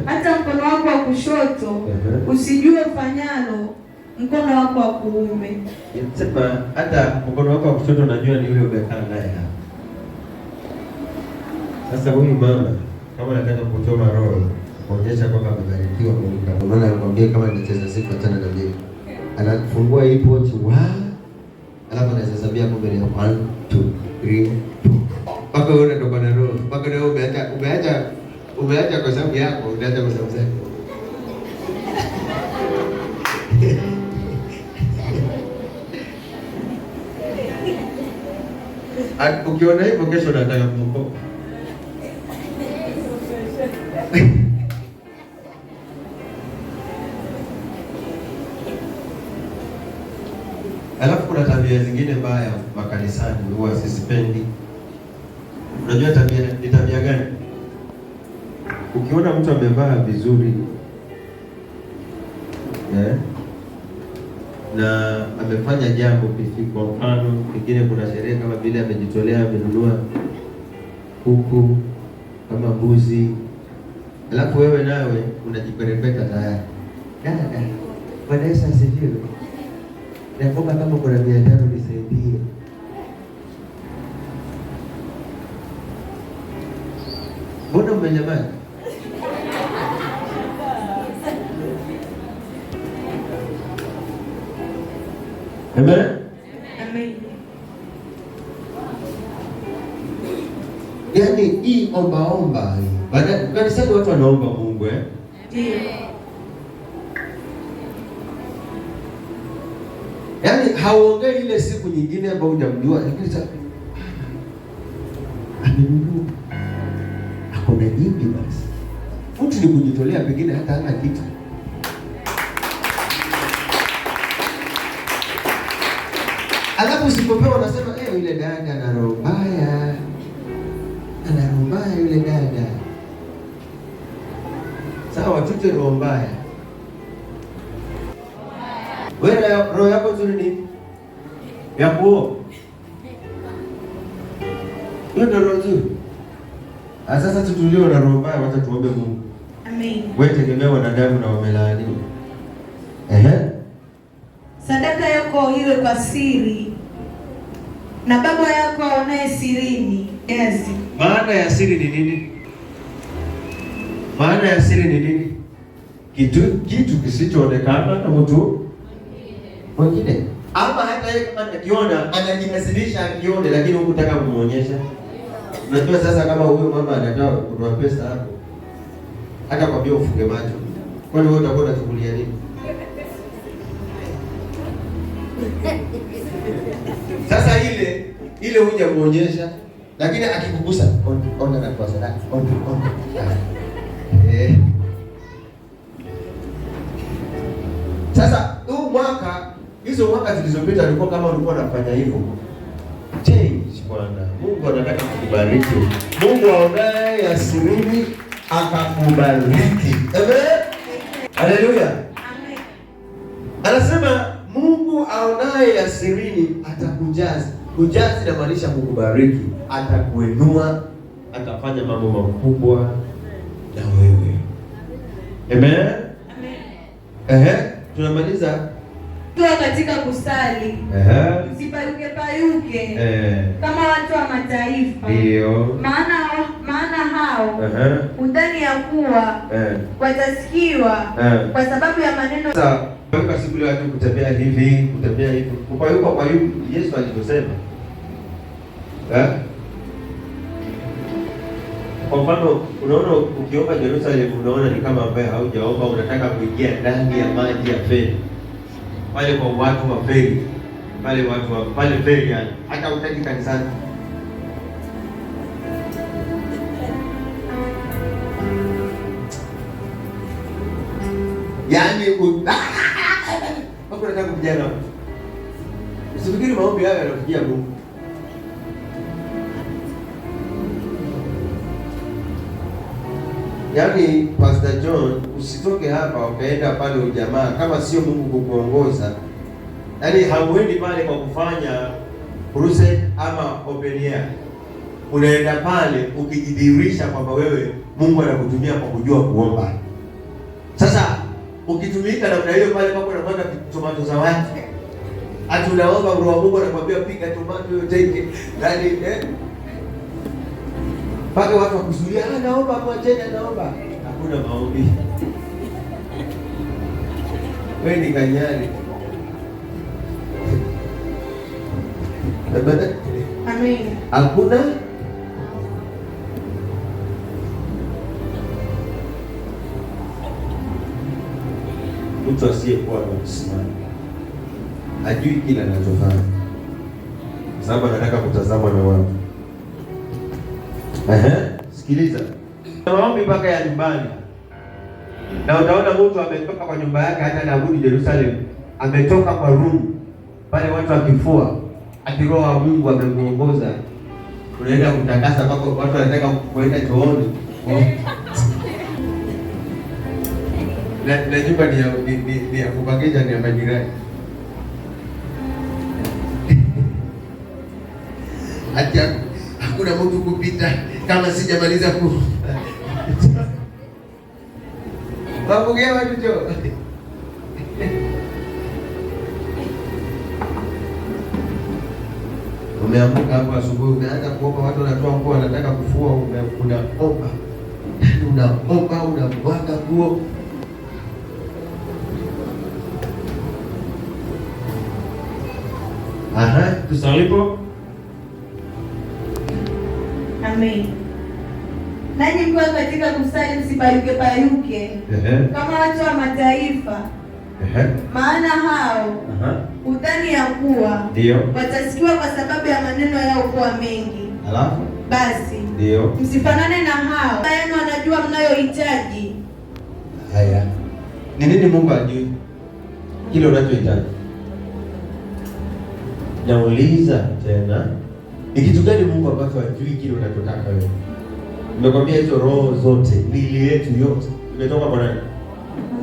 Speaker 2: hata mkono wako wa kushoto usijue ufanyalo mkono wako wa kuume.
Speaker 1: Sema hata mkono wako wa kushoto unajua ni yule umekaa naye hapa. Sasa huyu mama kama anataka kuchoma roho, kuonyesha kwamba amebarikiwa Mungu. Kwa maana anakuambia kama nicheza siku achana na mimi. Anafungua hii pochi alafu anasabia kwa mbele 1 2 3 mpaka wewe unatoka na roho. Mpaka leo umeacha kwa sababu yako, unaacha kwa sababu zako. Ukiona hivyo kesho nataka kumkopa. Alafu kuna tabia zingine mbaya makanisani huwa sisipendi. Unajua ni tabia gani? Ukiona mtu amevaa vizuri na amefanya jambo kificho, kwa mfano pengine kuna sherehe kama vile amejitolea, amenunua kuku kama mbuzi, alafu wewe nawe unajiperepeta tayari. Dada, Bwana Yesu asifiwe. Naomba kama kuna 500 nisaidie. Mbona mmenyamaza? Amen.
Speaker 2: Amen.
Speaker 1: Yaani hii omba. Kanisani watu wanaomba Mungu
Speaker 2: Ndio.
Speaker 1: hauongei ile siku nyingine ambayo hujamjua, lakini sasa amenunua akona nyingi. Basi mtu ni kujitolea, pengine hata hana kitu. Alafu usipopewa unasema yule dada ana roho mbaya, yule dada. Sawa, tute roho mbaya. Wewe roho yako nzuri ni ya kuoa. Wewe ndio roho nzuri. Sasa tutulio na roho mbaya, wacha tuombe Mungu.
Speaker 2: Amen.
Speaker 1: Wewe tegemea wanadamu na wamelaaniwa.
Speaker 2: Sadaka yako iwe kwa siri na Baba yako aonaye sirini. Yes.
Speaker 1: Maana ya siri ni nini? Maana ya siri ni nini? Kitu kisichoonekana na mtu mwingine. Ama hata yeye kama anakiona, anajinasilisha akione, lakini hukutaka kumuonyesha. Unajua sasa kama huyo mama anataka kutoa pesa hapo, hata kwambia ufunge macho. Kwani wewe utakuwa unachukulia nini? Sasa ile hujamuonyesha, lakini akikugusa ona na kwa sadaka. Sasa huu mwaka, hizo mwaka zilizopita ulikuwa kama ulikuwa unafanya hivyo. Change Bwana. Mungu anataka kukubariki. Mungu aonaye ya sirini akakubariki. Amen. Haleluya. Amen. Anasema Mungu aonaye ya sirini atakujaza. Kujaza inamaanisha kukubariki, atakuinua, atafanya mambo makubwa na wewe. Amen. Amen. Tunamaliza
Speaker 2: tuwa katika kusali. Msipayuke kama watu wa mataifa.
Speaker 1: Ndio.
Speaker 2: Maana hao udhani ya kuwa watasikiwa kwa sababu ya maneno.
Speaker 1: Sasa kwa siku leo kutembea hivi, kwa hiyo Yesu alivyosema. Kwa mfano, unaona ukiomba Yerusalemu, unaona ni kama ambaye haujaomba, unataka kuingia ndani ya maji ya feri. Pale kwa watu wa feri, pale feri, yani hata utaki kanisani. Yaani wako nataka kujana. Usifikiri maombi hayo yanafikia Mungu. Yaani Pastor John, usitoke hapa ukaenda pale ujamaa kama sio Mungu kukuongoza. Yaani hauendi pale kwa kufanya crusade ama open air. Unaenda pale ukijidhihirisha kwamba wewe Mungu anakutumia kwa kujua kuomba. Sasa ukitumika namna hiyo pale pako unapata tomato za watu. Ati unaomba roho wa Mungu anakuambia piga tomato hiyo teke. Yaani paka watu wakusudia, naomba kwa tena naomba. Hakuna maombi. Wewe ni kanyari.
Speaker 2: Amen.
Speaker 1: Hakuna mtu asiyekuwa na msimamo. Hajui kila anachofanya. Sababu anataka kutazamwa na watu. Sikiliza. Maombi mpaka ya nyumbani. Na utaona mtu ametoka kwa nyumba yake hata anarudi Yerusalemu. Ametoka kwa room. Pale watu wakifua. Ati Roho wa Mungu amemuongoza. Unaenda kutakasa mpaka watu wanataka kuenda chooni. Na nyumba ni ya kupangisha, ni ya majirani. Ati hakuna mtu kupita kama sijamaliza ku. Wapokea watu jo. Umeamka hapo asubuhi, unaanza kuomba, watu wanatoa nguo, wanataka kufua, unaomba. Unaomba, unamwaga nguo. Tusalipo.
Speaker 2: Amen. Nanyi mkiwa katika kusali msipayuke kama watu wa mataifa, Maana hao udhani ya kuwa watasikiwa kwa sababu ya maneno yao kuwa mengi.
Speaker 1: Alafu
Speaker 2: basi msifanane na hao, yenu anajua mnayohitaji.
Speaker 1: Haya, ni nini Mungu ajui kile unachohitaji? Nauliza tena, ni kitu gani Mungu ambacho ajui kile unachotaka wewe? Nimekwambia hizo roho zote, miili yetu yote imetoka kwa nani?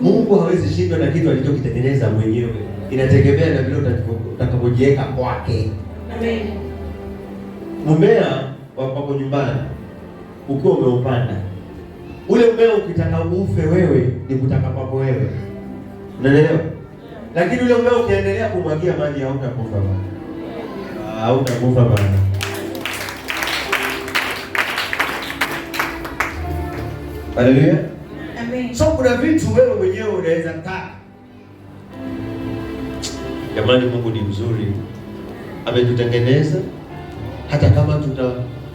Speaker 1: Mungu hawezi shindwa na kitu alichokitengeneza mwenyewe. Inategemea na vile utakapojiweka kwake.
Speaker 2: Amen.
Speaker 1: Mmea wako nyumbani, ukiwa umeupanda ule mmea, ukitaka ufe wewe ni kutaka kwako wewe, unaelewa? Lakini ule mmea ukiendelea kumwagia maji hautakufa bana, hautakufa bana. Haleluya.
Speaker 2: Amen.
Speaker 1: So kuna vitu wewe mwenyewe unaweza taka. Jamani, Mungu ni mzuri, ametutengeneza hata kama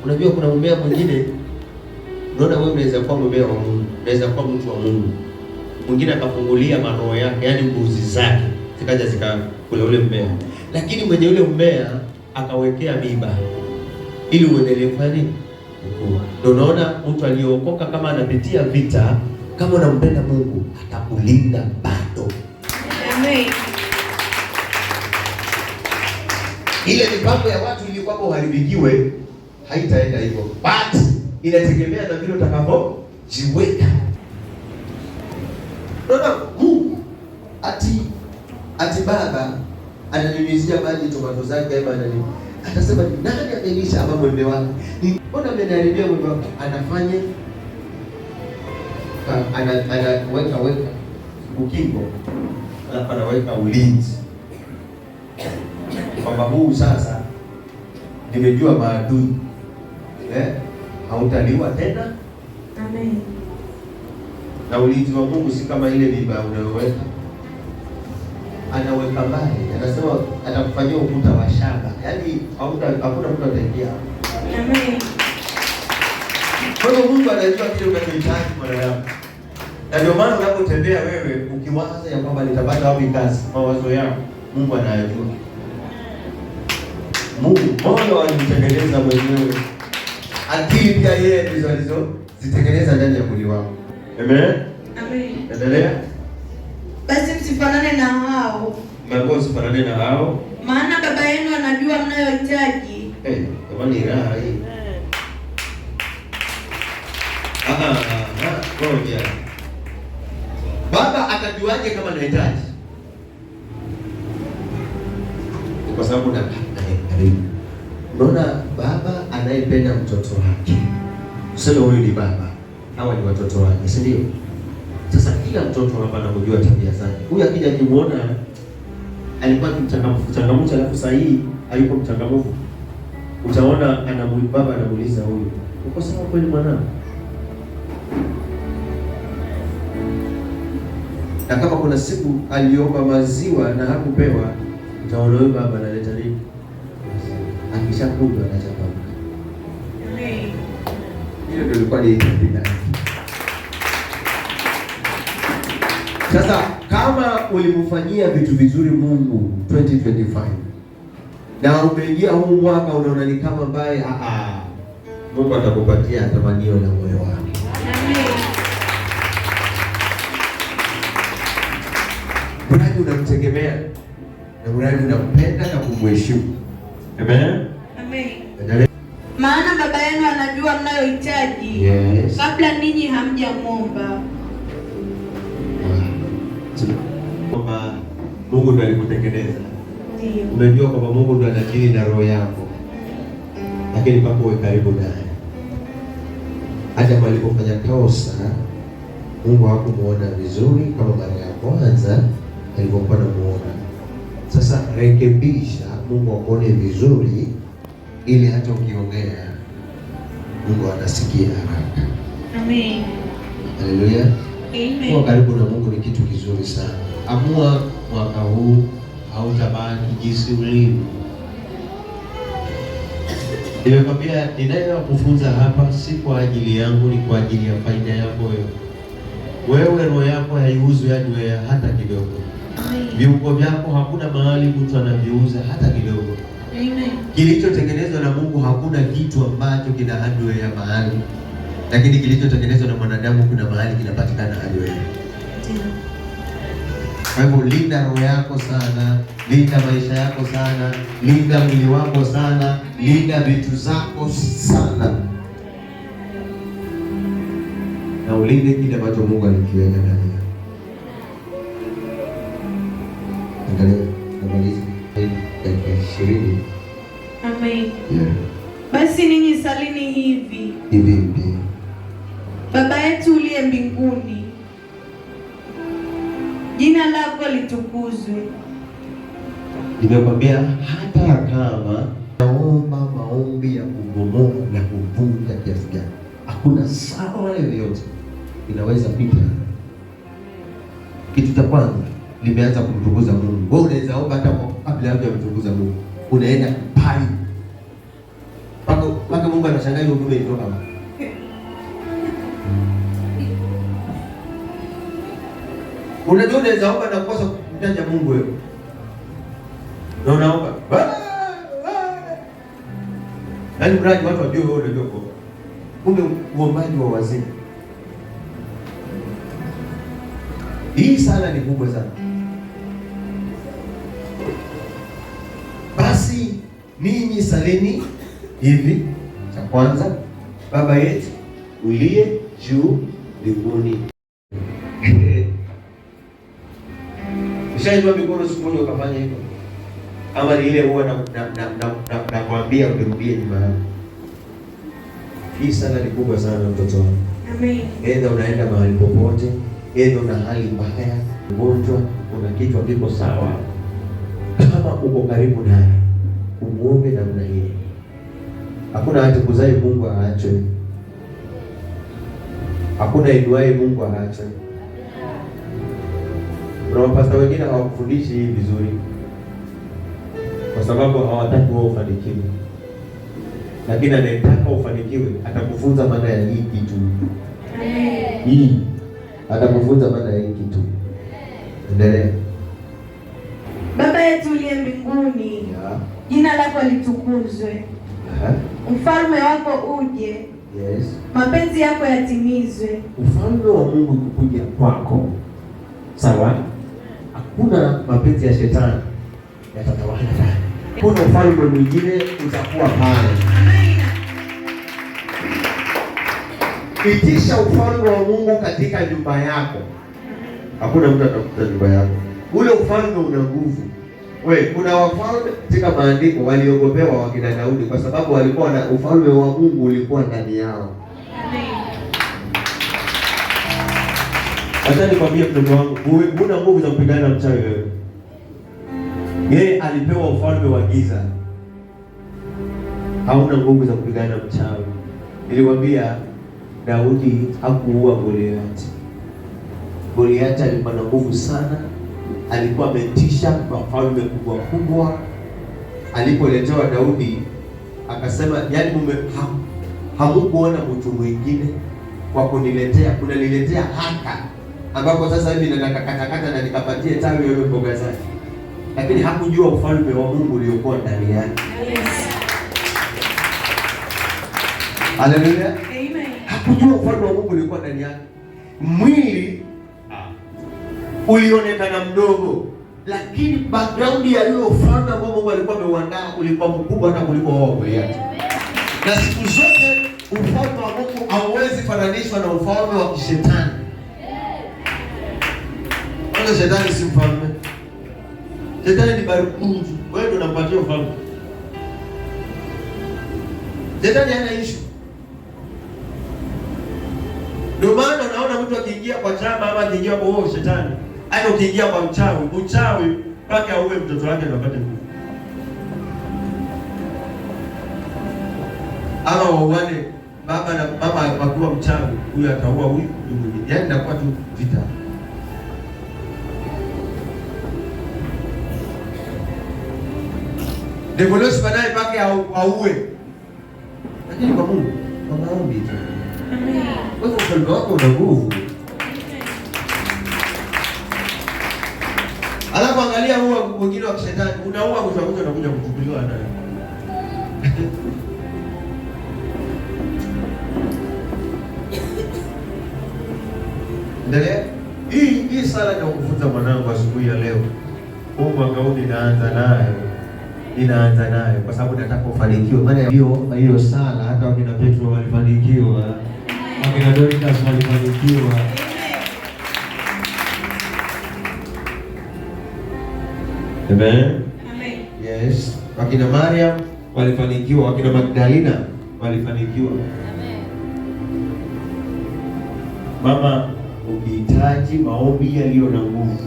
Speaker 1: unajua kuna mmea mwingine, unaona wewe unaweza kuwa mmea wa Mungu, unaweza kuwa mtu wa Mungu, mwingine akafungulia maroho yake, yani nguzi zake zikaja zikakula ule mmea, lakini mwenye ule mmea akawekea miba ili uendelee kufanya nini? Ndio unaona mtu aliyeokoka kama anapitia vita, kama unampenda Mungu atakulinda bado.
Speaker 2: Amen.
Speaker 1: Ile mipango ya watu ili kwamba uharibikiwe haitaenda hivyo, but inategemea na vile utakavyojiweka. Unaona Mungu ati baba ananyunyizia maji tomato zake ama nani, atasema nani amelisha ama mwembe wake? Mbona ameniharibia mwembe wake? Anafanya anaweka ukingo, alafu anaweka ulinzi kwamba huu sasa nimejua maadui hautaliwa tena.
Speaker 2: Amen.
Speaker 1: Na ulinzi wa Mungu si kama ile miba unayoweka, anaweka mbali, anasema atakufanyia ukuta wa shaba, yaani hakuna mtu ataingia.
Speaker 2: Amen.
Speaker 1: Kwa hiyo Mungu anajua kile unachohitaji mwanadamu, na ndio maana unapotembea wewe ukiwaza ya kwamba nitapata wapi kazi, mawazo yako Mungu anayajua. Mungu moyo alitengeneza mwenyewe, akili pia yeye ndizo alizozitengeneza ndani ya mwili wako. Amen.
Speaker 2: Amen.
Speaker 1: Endelea.
Speaker 2: Basi msifanane na hao.
Speaker 1: Mungu usifanane na hao,
Speaker 2: maana baba yenu anajua mnayohitaji.
Speaker 1: Kama ni raha hii. Ngoja. Baba atajuaje kama anahitaji? Kwa sababu na unaona baba anayependa mtoto wake, useme huyu ni baba, hawa ni watoto wake, si ndio? Sasa kila mtoto hapa anamjua tabia zake. Huyu akija kimuona alikuwa mchangamfu, alafu saa hii hayuko mchangamfu, utaona baba anamuuliza huyu, uko sawa kweli mwanangu? Na kama kuna siku aliomba maziwa na hakupewa, utaona huyu baba analeta nini? Akishakunywa anachangamka.
Speaker 2: Amen.
Speaker 1: Hiyo ndio ilikuwa ni tabia. Sasa kama ulimfanyia vitu vizuri Mungu 2025 na umeingia huu mwaka unaona ni kama mbaya, Mungu atakupatia tamanio la moyo wake.
Speaker 2: Amen.
Speaker 1: Mradi unamtegemea na mradi unampenda na kumheshimu. Amen.
Speaker 2: Amen. Maana baba yenu anajua mnayohitaji kabla ninyi hamjamwomba.
Speaker 1: Kwamba Mungu ndiye alikutengeneza.
Speaker 2: Ndio.
Speaker 1: Unajua kwamba Mungu ndiye anadili na roho yako, lakini pako uwe karibu naye. Hata alipofanya kosa, Mungu hakumuona vizuri kama mara ya kwanza alipokuwa anamuona. Sasa rekebisha, Mungu akuone vizuri, ili hata ukiongea Mungu anasikia haraka.
Speaker 2: Amen.
Speaker 1: Haleluya.
Speaker 2: Amen.
Speaker 1: Kuwa karibu na Mungu ni kitu kizuri sana. Amua mwaka huu hautabaki jinsi ulivyo. Nimekwambia ninayokufunza hapa si kwa ajili yangu, ni kwa ajili ya faida yako wewe. Wewe roho yako haiuzwi, yaani wewe hata kidogo. Viungo vyako hakuna mahali mtu anaviuza hata kidogo. Amen. Kilichotengenezwa na Mungu hakuna kitu ambacho kina hardware ya mahali, lakini kilichotengenezwa na mwanadamu kuna mahali kinapatikana hardware. Kwa hivyo linda roho yako sana, linda maisha yako sana, linda mwili wako sana, linda vitu zako sana, na ulinde kile ambacho Mungu alikiweka ndani yako. Angalia, namaliza dakika 20.
Speaker 2: Amen. Yeah. Basi ninyi salini hivi. Baba yetu uliye mbinguni, jina lako litukuzwe.
Speaker 1: Nimekwambia hata kama naomba maombi ya kubomoa na kuvunja kiasi gani, hakuna sawa yoyote inaweza pita. Kitu cha kwanza limeanza kumtukuza Mungu. Wewe unaweza omba hata kabla hujamtukuza Mungu, unaenda pale mpaka Mungu anashangaa hiyo ngome ilitoka wapi. Unajua unaweza omba na kukosa kumtaja Mungu wewe. Na unaomba. Yaani mradi watu wajue wewe unajua kwa. Kumbe uombaji wa wazimu. Hii sala ni kubwa sana. Basi ninyi salini hivi. Cha kwanza, Baba yetu uliye juu mbinguni. Ushainua mikono siku moja ukafanya hivyo? Ama ni ile huwa na kuambia urudie nyuma yako. Hii sala ni kubwa sana mtoto wangu. Amen. Aidha unaenda mahali popote, aidha una hali mbaya, ugonjwa, una kichwa kiko sawa, kama uko karibu naye, umuombe namna hii. Hakuna atukuzai Mungu aachwe. Hakuna inuaye Mungu aachwe. Kuna mapasta wengine hawakufundishi hii vizuri kwa sababu hawataki wewe ufanikiwe. Lakini anayetaka ufanikiwe atakufunza maana ya hii kitu. Hii atakufunza maana ya hii kitu. Endelea.
Speaker 2: Baba yetu uliye mbinguni, jina lako litukuzwe. Ufalme wako uje.
Speaker 1: Yes.
Speaker 2: Mapenzi yako yatimizwe.
Speaker 1: Ufalme wa Mungu ukuje kwako. Sawa? Hakuna mapenzi ya shetani yatatawala ndani. Kuna ufalme mwingine utakuwa pale. Itisha ufalme wa Mungu katika nyumba yako. Hakuna mtu atakuta nyumba yako. Ule ufalme una nguvu. Kuna wafalme katika maandiko waliogopewa wakina Daudi kwa sababu walikuwa na ufalme wa Mungu ulikuwa ndani yao. Acha nikwambie mtoto wangu, huna nguvu za kupigana na mchawi wewe. Yeye alipewa ufalme wa giza. Hauna nguvu za kupigana na mchawi. Niliwaambia Daudi hakuua Goliath. Goliath alikuwa na nguvu sana. Alikuwa ametisha wafalme kubwa kubwa. Alipoletewa Daudi akasema, yaani hamukuona mtu mwingine kwa kuniletea, kunaniletea haka ambapo sasa hivi nataka katakata na nikapatie tawi wewe mboga zake. Lakini hakujua ufalme wa Mungu uliokuwa ndani yake. Haleluya. Amen. Hakujua ufalme wa Mungu uliokuwa ndani yake. Mwili ulionekana mdogo, lakini background ya ile ufalme ambao Mungu alikuwa ameuandaa ulikuwa mkubwa hata kuliko wao Goliath. Na siku zote ufalme wa Mungu hauwezi fananishwa na ufalme wa kishetani. Wala shetani si mfalme. Shetani ni barukuju. Wewe ndio unampatia ufalme. Shetani hana issue. Ndio maana unaona mtu akiingia kwa chama ama akiingia kwa huo shetani, hata ukiingia kwa mchawi mpaka auwe mtoto wake ndio apate nguvu. Ama wauane baba na mama wakiwa mchawi, huyu ataua huyu mwingine. Yaani inakuwa tu vita. Devoleshi baadaye pake auwe. Lakini kwa Mungu, kwa maombi tu. Amen. Wewe ufalme wako una nguvu. shetani, unaua mtu anakuja kuchukuliwa naye. Endelea. Hii sala ya kufunza mwanangu asubuhi ya leo. Huu mwaka huu ninaanza nayo kwa sababu nataka ufanikiwe. Maana hiyo sala hata wakina Petro walifanikiwa. Wakina Dorcas walifanikiwa. Amen. Amen. Yes. Wakina Mariam walifanikiwa, wakina Magdalena walifanikiwa. Amen. Mama, ukihitaji maombi yaliyo na nguvu,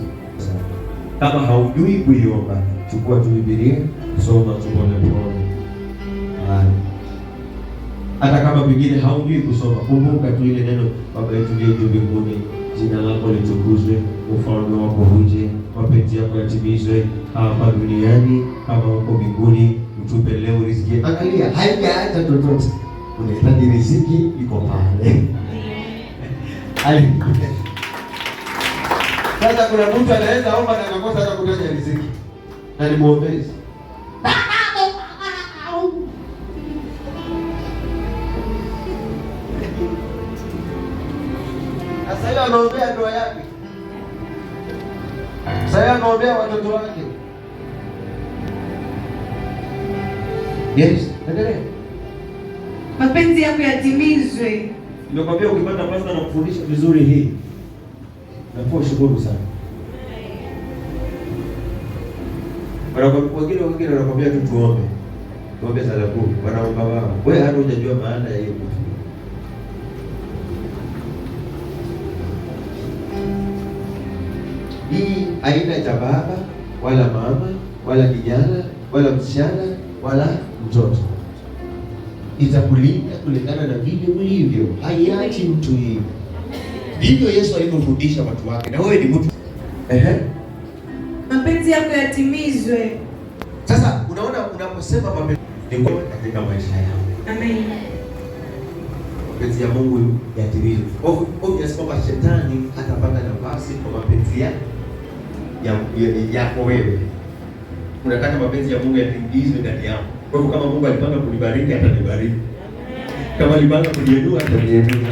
Speaker 1: kama haujui kuiomba, chukua tu Biblia, soma polepole. Hata kama pengine haujui kusoma, kumbuka tu ile neno, Baba yetu uliye juu mbinguni, jina lako litukuzwe, ufalme wako uje, mapenzi yako yatimizwe hapa duniani kama huko mbinguni. Utupe leo riziki. Angalia, haijaacha chochote. Unahitaji riziki, iko pale. Sasa kuna mtu anaweza omba na anakosa hata kutaja riziki. Na ni muombezi. Sasa yeye anaombea ndoa yake. Sasa anaombea watoto wake. Yes, endelea.
Speaker 2: Mapenzi yako yatimizwe.
Speaker 1: Nimekwambia ukipata pasta na kufundisha vizuri hii, nakuwa shukuru sana. Wengine wanakwambia tu tuombe. Tuombe sala kuu, wanaomba wao. Wewe hata hujajua maana ya hiyo kitu. Hii haina cha baba wala mama wala kijana wala msichana wala mtoto. Itakulinda kulingana na vile ulivyo. Haiachi mtu hivi. Ndivyo Yesu alivyofundisha watu wake. Na wewe ni mtu.
Speaker 2: Mapenzi yako yatimizwe.
Speaker 1: Sasa unaona unaposema mapenzi ni katika maisha yako. Amen. Mapenzi ya Mungu yatimizwe. Obviously kwamba shetani atapata nafasi kwa mapenzi yako wewe. Unataka mapenzi ya Mungu yatimizwe ndani yako. Kwa hivyo kama Mungu alipanga kunibariki atanibariki. Kama alipanga kuniinua ataniinua.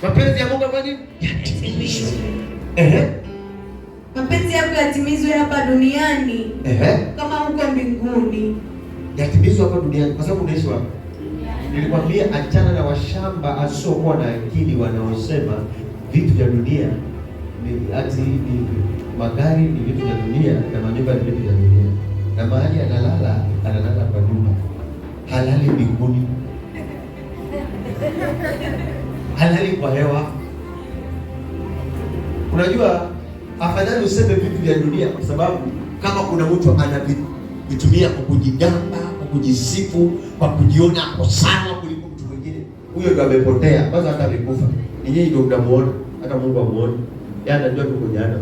Speaker 1: Mapenzi ya Mungu kwani yatimizwe.
Speaker 2: Mapenzi yako yatimizwe hapa duniani. Kama huko mbinguni.
Speaker 1: Yatimizwe hapa duniani kwa sababu unaishi wapi? Nilikwambia achana na washamba asiokuwa na akili wanaosema vitu vya dunia ni ati magari ni vitu vya dunia na manyumba ni vitu vya dunia. Na mahali analala kwa nyumba. Halali mbinguni. Halali kwa hewa. Unajua afadhali useme vitu vya dunia kwa sababu kama kuna mtu anavitumia kwa kujigamba, kwa kujisifu, kwa kujiona hapo sana kuliko mtu mwingine, huyo ndo amepotea. Kwanza hata alikufa. Ninyi ndio mnamuona, hata Mungu amuone. Yeye anajua tuko jana.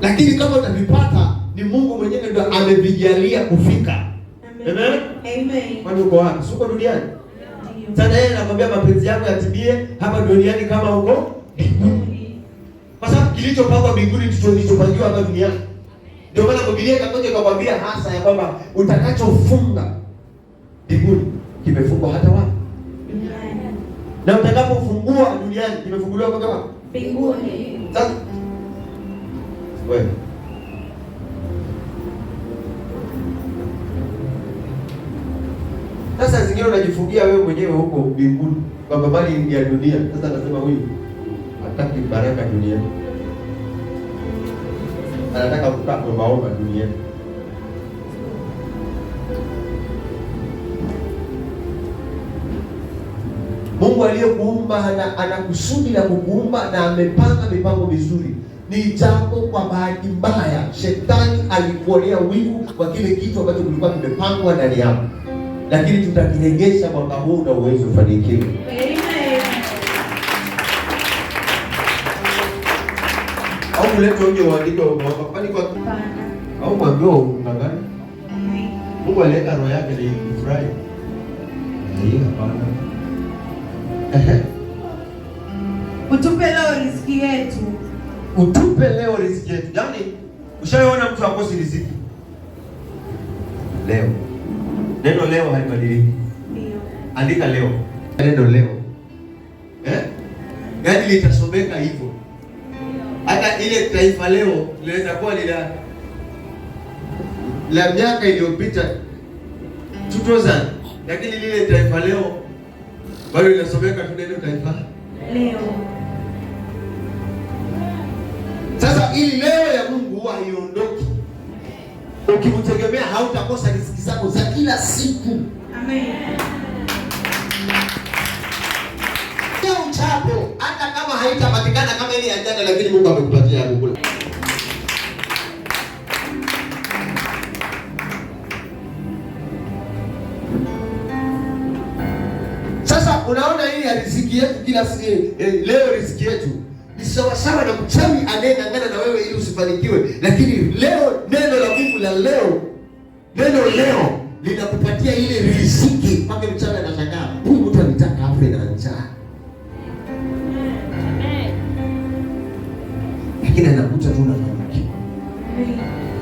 Speaker 1: Lakini kama utavipata ni Mungu mwenyewe ndo amevijalia kufika. Amen. Amen. Kwani uko wapi? Siko duniani. Sasa yeye anakuambia mapenzi yako yatimie hapa duniani kama huko. Kwa sababu kilichopangwa mbinguni ndicho kilichopangiwa hapa duniani. Ndio maana Biblia ikakwambia hasa ya kwamba utakachofunga mbinguni kimefungwa hata wapi? Na utakapofungua duniani kimefunguliwa kwa kama mbinguni. Sasa wewe sasa zingine unajifungia wewe mwenyewe huko mbinguni kwamba mali ya dunia. Sasa nasema huyu hataki baraka duniani, anataka kukaa omba duniani. Mungu aliyekuumba ana kusudi la kukuumba na amepanga mipango mizuri. Ni jambo kwa bahati mbaya shetani alikuonea wivu kwa kile kitu ambacho kilikuwa kimepangwa ndani yako, lakini tutakiregesha mwaka huu na uwezo ufanikiwe. Amen. Au kuleta uje uandike unaomba kwani kwa au mwambie unangani? Mungu aleta roho yake ni kufurahi. Hapana.
Speaker 2: Utupe leo riziki yetu.
Speaker 1: Utupe leo riziki yetu. Yaani ushaona mtu akosi riziki? Leo. Neno leo halibadiliki.
Speaker 2: Ndio.
Speaker 1: Andika leo. Neno leo. Yaani litasomeka hivyo. Hata ile taifa leo linaweza kuwa la miaka iliyopita 2000, lakini lile taifa leo bado linasomeka tu neno taifa
Speaker 2: leo.
Speaker 1: Sasa ili leo ya Mungu huwa haiondoki. Ukimtegemea hautakosa riziki zako za kila siku.
Speaker 2: Amen.
Speaker 1: Uchapo hata kama haitapatikana kama ile ya jana, lakini Mungu amekupatia kukula. Sasa unaona hii ya riziki yetu kila leo riziki yetu ni sawasawa na mchawi anayeng'ang'ana na wewe ili usifanikiwe, lakini leo neno la Mungu la leo, neno leo linakupatia ile riziki. Mpaka mchawi anashangaa, huyu mtu anataka afe na njaa, lakini anakuta tu na mafanikio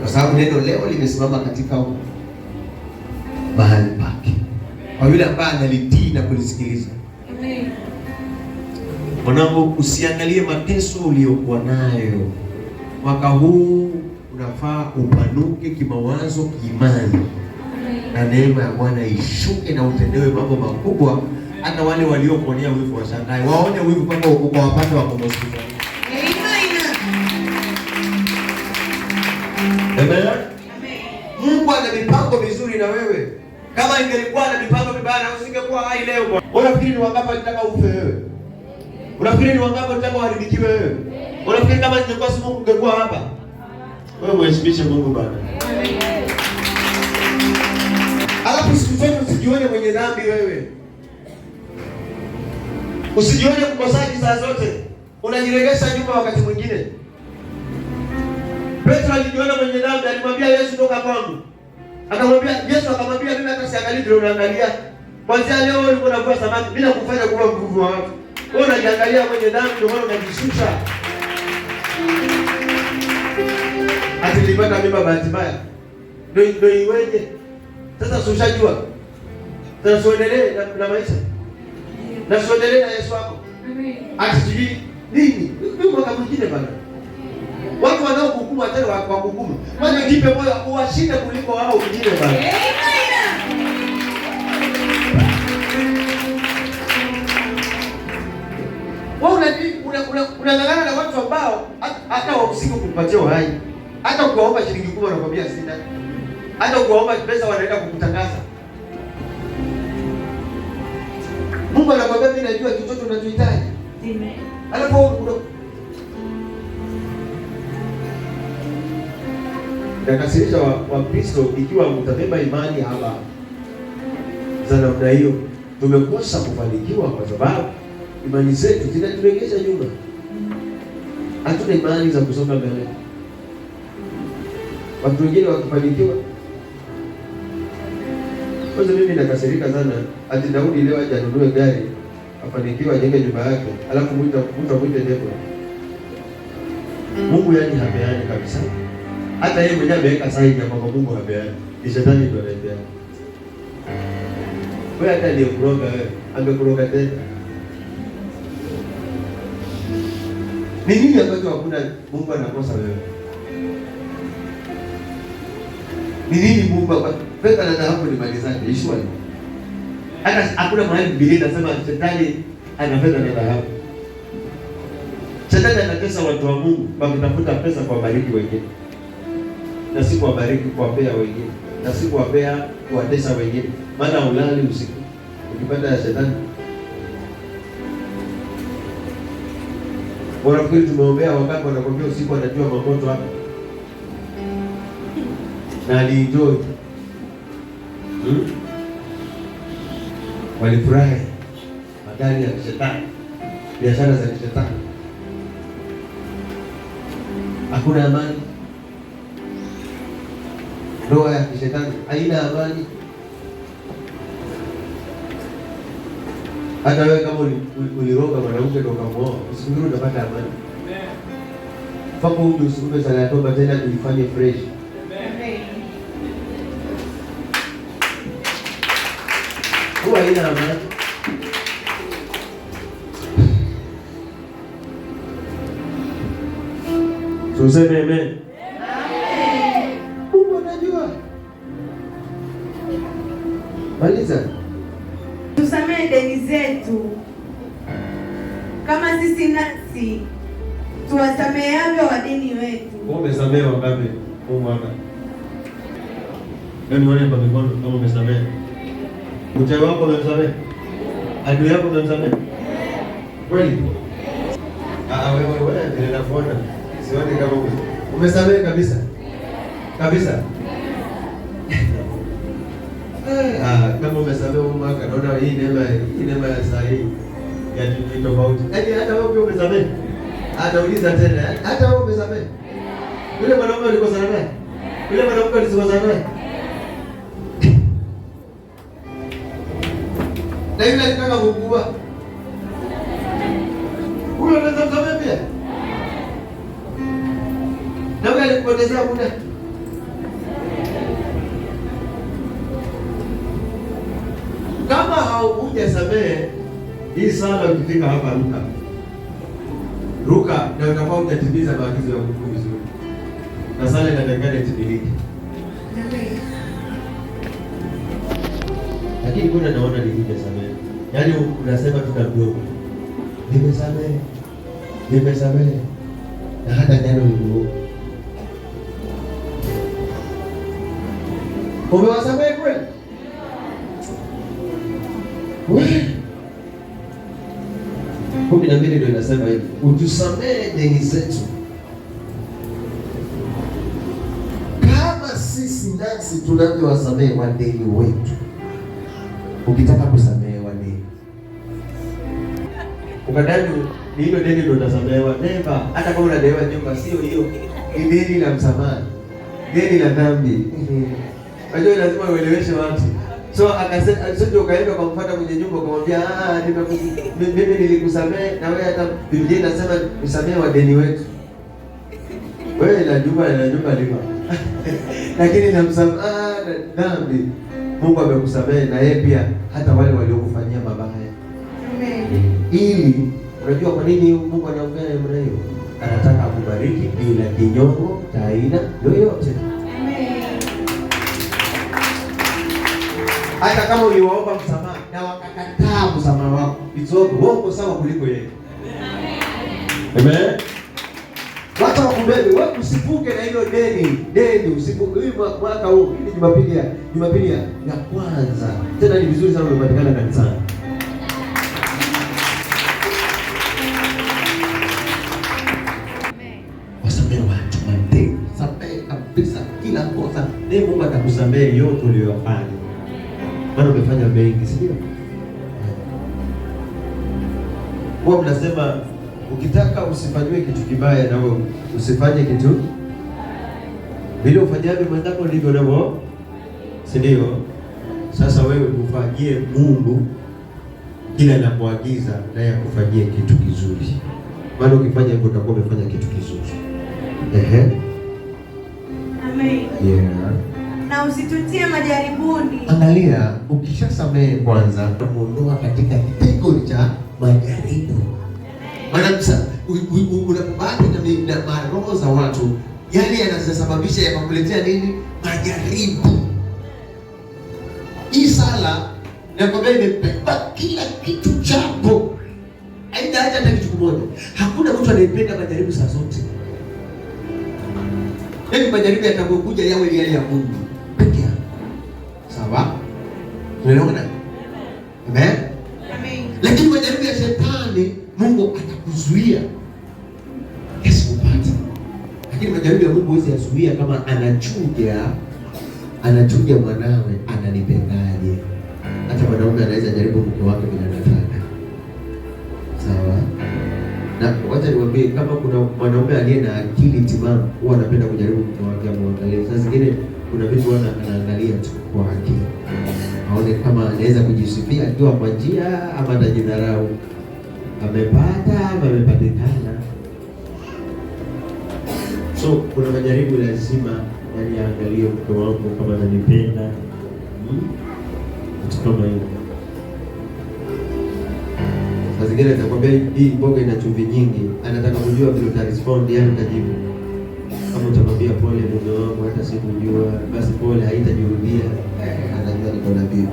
Speaker 1: kwa sababu neno leo limesimama katika mahali pake kwa yule ambaye analitii na kulisikiliza.
Speaker 2: Amen.
Speaker 1: Mwanangu, usiangalie mateso uliyokuwa nayo. Mwaka huu unafaa upanuke kimawazo, kiimani, na neema ya Bwana ishuke na utendewe mambo makubwa. Hata wale waliokuonea wivu washangae, waone wivu mpaka ukawapate wako hospitali. Amen. Mungu ana mipango mizuri na wewe. Kama ingelikuwa na mipango mibaya usingekuwa hai leo. Unafikiri ni wangapi walitaka ufe wewe? Unafikiri ni wangapi walitaka uharibikiwe wewe? Unafikiri kama ingekuwa si Mungu ungekuwa hapa? Wewe mheshimishe Mungu bana. Alafu siku zote usijione mwenye dhambi wewe. Usijione mkosaji saa zote. Unajiregesha nyuma wakati mwingine. Petro alijiona mwenye dhambi, alimwambia Yesu toka kwangu. Akamwambia Yesu, akamwambia mimi hata siangalii vile unaangalia. Kwanza leo ulikuwa unavua samaki bila kufanya kuwa mvuvi wa watu. Wewe unajiangalia mwenye dhambi, ndio maana unajishusha. Ati nilipata mimba bahati mbaya. Ndio iweje? Sasa ushajua. Sasa uendelee na maisha. Na uendelee na Yesu wako. Amen. Ati sijui nini? Ndio mwaka mwingine bana. Watu wanaokuhukumu hata wakuhukumu. Maana jipe moyo uwashinde kuliko wao wengine bana. Wewe unang'ang'ana na watu ambao hata wakusiki kukupatia uhai. Hata ukiwaomba shilingi 10 wanakwambia sina. Hata ukiwaomba pesa wanaenda kukutangaza. Mungu anakwambia mimi najua chochote unachohitaji. Amen. Alafu nakasirisha Wakristo ikiwa mtabeba imani hapa za namna hiyo, tumekosa kufanikiwa kwa sababu imani zetu zinaturegesha nyuma. Hatuna imani za kusonga mbele. Watu wengine wakifanikiwa, kwanza mimi nakasirika sana, ati Daudi leo aje anunue gari, afanikiwa ajenge nyumba yake, alafu mtu mwite ndipo. Mungu yani hapeani kabisa. Hata yeye mwenyewe ameweka sahihi ya kwamba Mungu hapeani. Ni shetani ndiye anayepeana. Wewe hata aliyekuroga wewe, amekuroga tena. Ni nini ambacho hakuna Mungu anakosa wewe? Ni nini Mungu hapa? Fedha na dhahabu ni mali zake, ishwali. Hata hakuna mahali Biblia inasema shetani ana fedha na dhahabu. Shetani anatesa watu wa Mungu kwa kutafuta pesa kwa bariki wengine. Na si kuwabariki kuwapea wengine, na si kuwapea kuwatesa wengine. Maana ulali usiku ukipata ya shetani. Wanafikiri tumeombea wangapi wanakwambia usiku anajua mamoto hapa. Na alienjoy. Walifurahi magari ya shetani, biashara za shetani. Hakuna amani. Ndoa ya kishetani haina amani. Hata wewe kama uliroga mwanamke ndio ukamwoa, usikuru utapata amani. Fako huyu usikuru sala ya toba tena tuifanye fresh. Huwa ina amani. Tuseme amen. Mungu anajua. Maliza.
Speaker 2: Tusamehe deni zetu kama sisi nasi tuwasameheavyo wadeni wetu.
Speaker 1: Umesamehe wangapi? Mwaka. Nani wale kwa mikono kama umesamehe? Mchawi wako umemsamehe? Adui yako umemsamehe? Kweli? Wewe ndio unafuata. Sioni kama umesamehe kabisa. Kabisa. Kama umesamehe mwaka, naona hii neema ya saa hii ya tofauti. Yaani hata wewe pia umesamehe. Atauliza tena, hata wewe umesamehe. Yule mwanaume alikosana naye. Yule mwanamke alikosana naye. Na yule alitaka kukua. Huyo anaweza kusamehe pia. Na wewe alikupotezea muda. Kama haujasamehe hii sala, ukifika hapa ruka na utakuwa hujatimiza maagizo ya Mungu vizuri. Na sala inatakikana itimilike. Lakini kuna naona nimesamehe. Yaani unasema tutamdogo. Nimesamehe. Na hata jana nilikuwa. Umewasamehe kweli? Wewe 12 ndio inasema hivi, utusamehe deni zetu kama sisi nasi tunavyowasamehe wadeni wetu. Ukitaka kusamehe wadeni, ukadai ni hilo deni ndio utasamehewa. Never. Hata kama unadaiwa nyumba, sio hiyo. Ni deni la msamaha, deni la dhambi. Unajua lazima ueleweshe watu. So akasema sio ukaenda kumfuata kwenye nyumba kumwambia mimi nilikusamehe na wewe, hata Biblia inasema usamehe wadeni wetu. Wewe la nyumba lipa. Lakini na msamaha dhambi Mungu amekusamehe na yeye pia, hata wale waliokufanyia mabaya. Amen. Ili unajua kwa nini Mungu anaongea namna hiyo? Anataka akubariki bila kinyongo cha aina yoyote. Hata kama uliwaomba msamaha na wakakataa msamaha wako, wako sawa kuliko yeye. Amen. Wacha wakubebe, wewe usivuke na hilo deni usivuke. Hii mwaka huu ni Jumapili ya kwanza. Tena ni vizuri sana umepatikana kanisani. Amen. Wasamehe watu madeni, samehe kabisa kila kosa. Mungu atakusamehe yote uliyofanya. Maana umefanya mengi, si ndio? Kwa mnasema ukitaka usifanywe kitu kibaya na wewe usifanye kitu vile ufanyavyo mwenzako ndivyo navyo, si ndio? Sasa wewe ufanyie Mungu kila anapoagiza, naye akufanyie kitu kizuri. Maana ukifanya hivyo utakuwa umefanya kitu kizuri.
Speaker 2: Amen.
Speaker 1: Yeah.
Speaker 2: Na usitutie majaribuni. Angalia,
Speaker 1: ukishasamehe kwanza utamuondoa katika kitego cha majaribu. Maana sasa unapopata na maroho za watu, yale yanasababisha yakakuletea nini? Majaribu. Hii sala nakwambia imebeba kila kitu chako. Haitaacha hata kitu kimoja. Hakuna mtu anayependa majaribu saa zote. Yaani majaribu yatakokuja yawe yale ya Mungu pekee yake. Sawa? Tunaelewana? Amen. Amen. Lakini majaribu ya shetani Mungu atakuzuia usipate. Lakini majaribu ya Mungu huwezi yazuia. Kama anachuja mwanawe, ananipendaje? Hata mwanaume anaweza jaribu mke wake bila nataka. Sawa? Na wacha niwaambie, kama kuna mwanaume aliye na akili timamu huwa anapenda kujaribu mke wake amwangalie. Sasa zingine kuna vitu anaangalia tu kwa akili, aone kama anaweza kujisifia akiwa kwa njia ama atajidharau, amepata ama amepatikana. So kuna majaribu lazima yani angalie mke wako kama ananipenda, kitu kama hiyo. Saa zingine atakwambia hii mboga ina chumvi nyingi, anataka kujua vile utarespond, yani utajibu. Kama utamwambia pole mume wangu, hata sikujua, basi pole haitajirudia, anajua niko na bibi.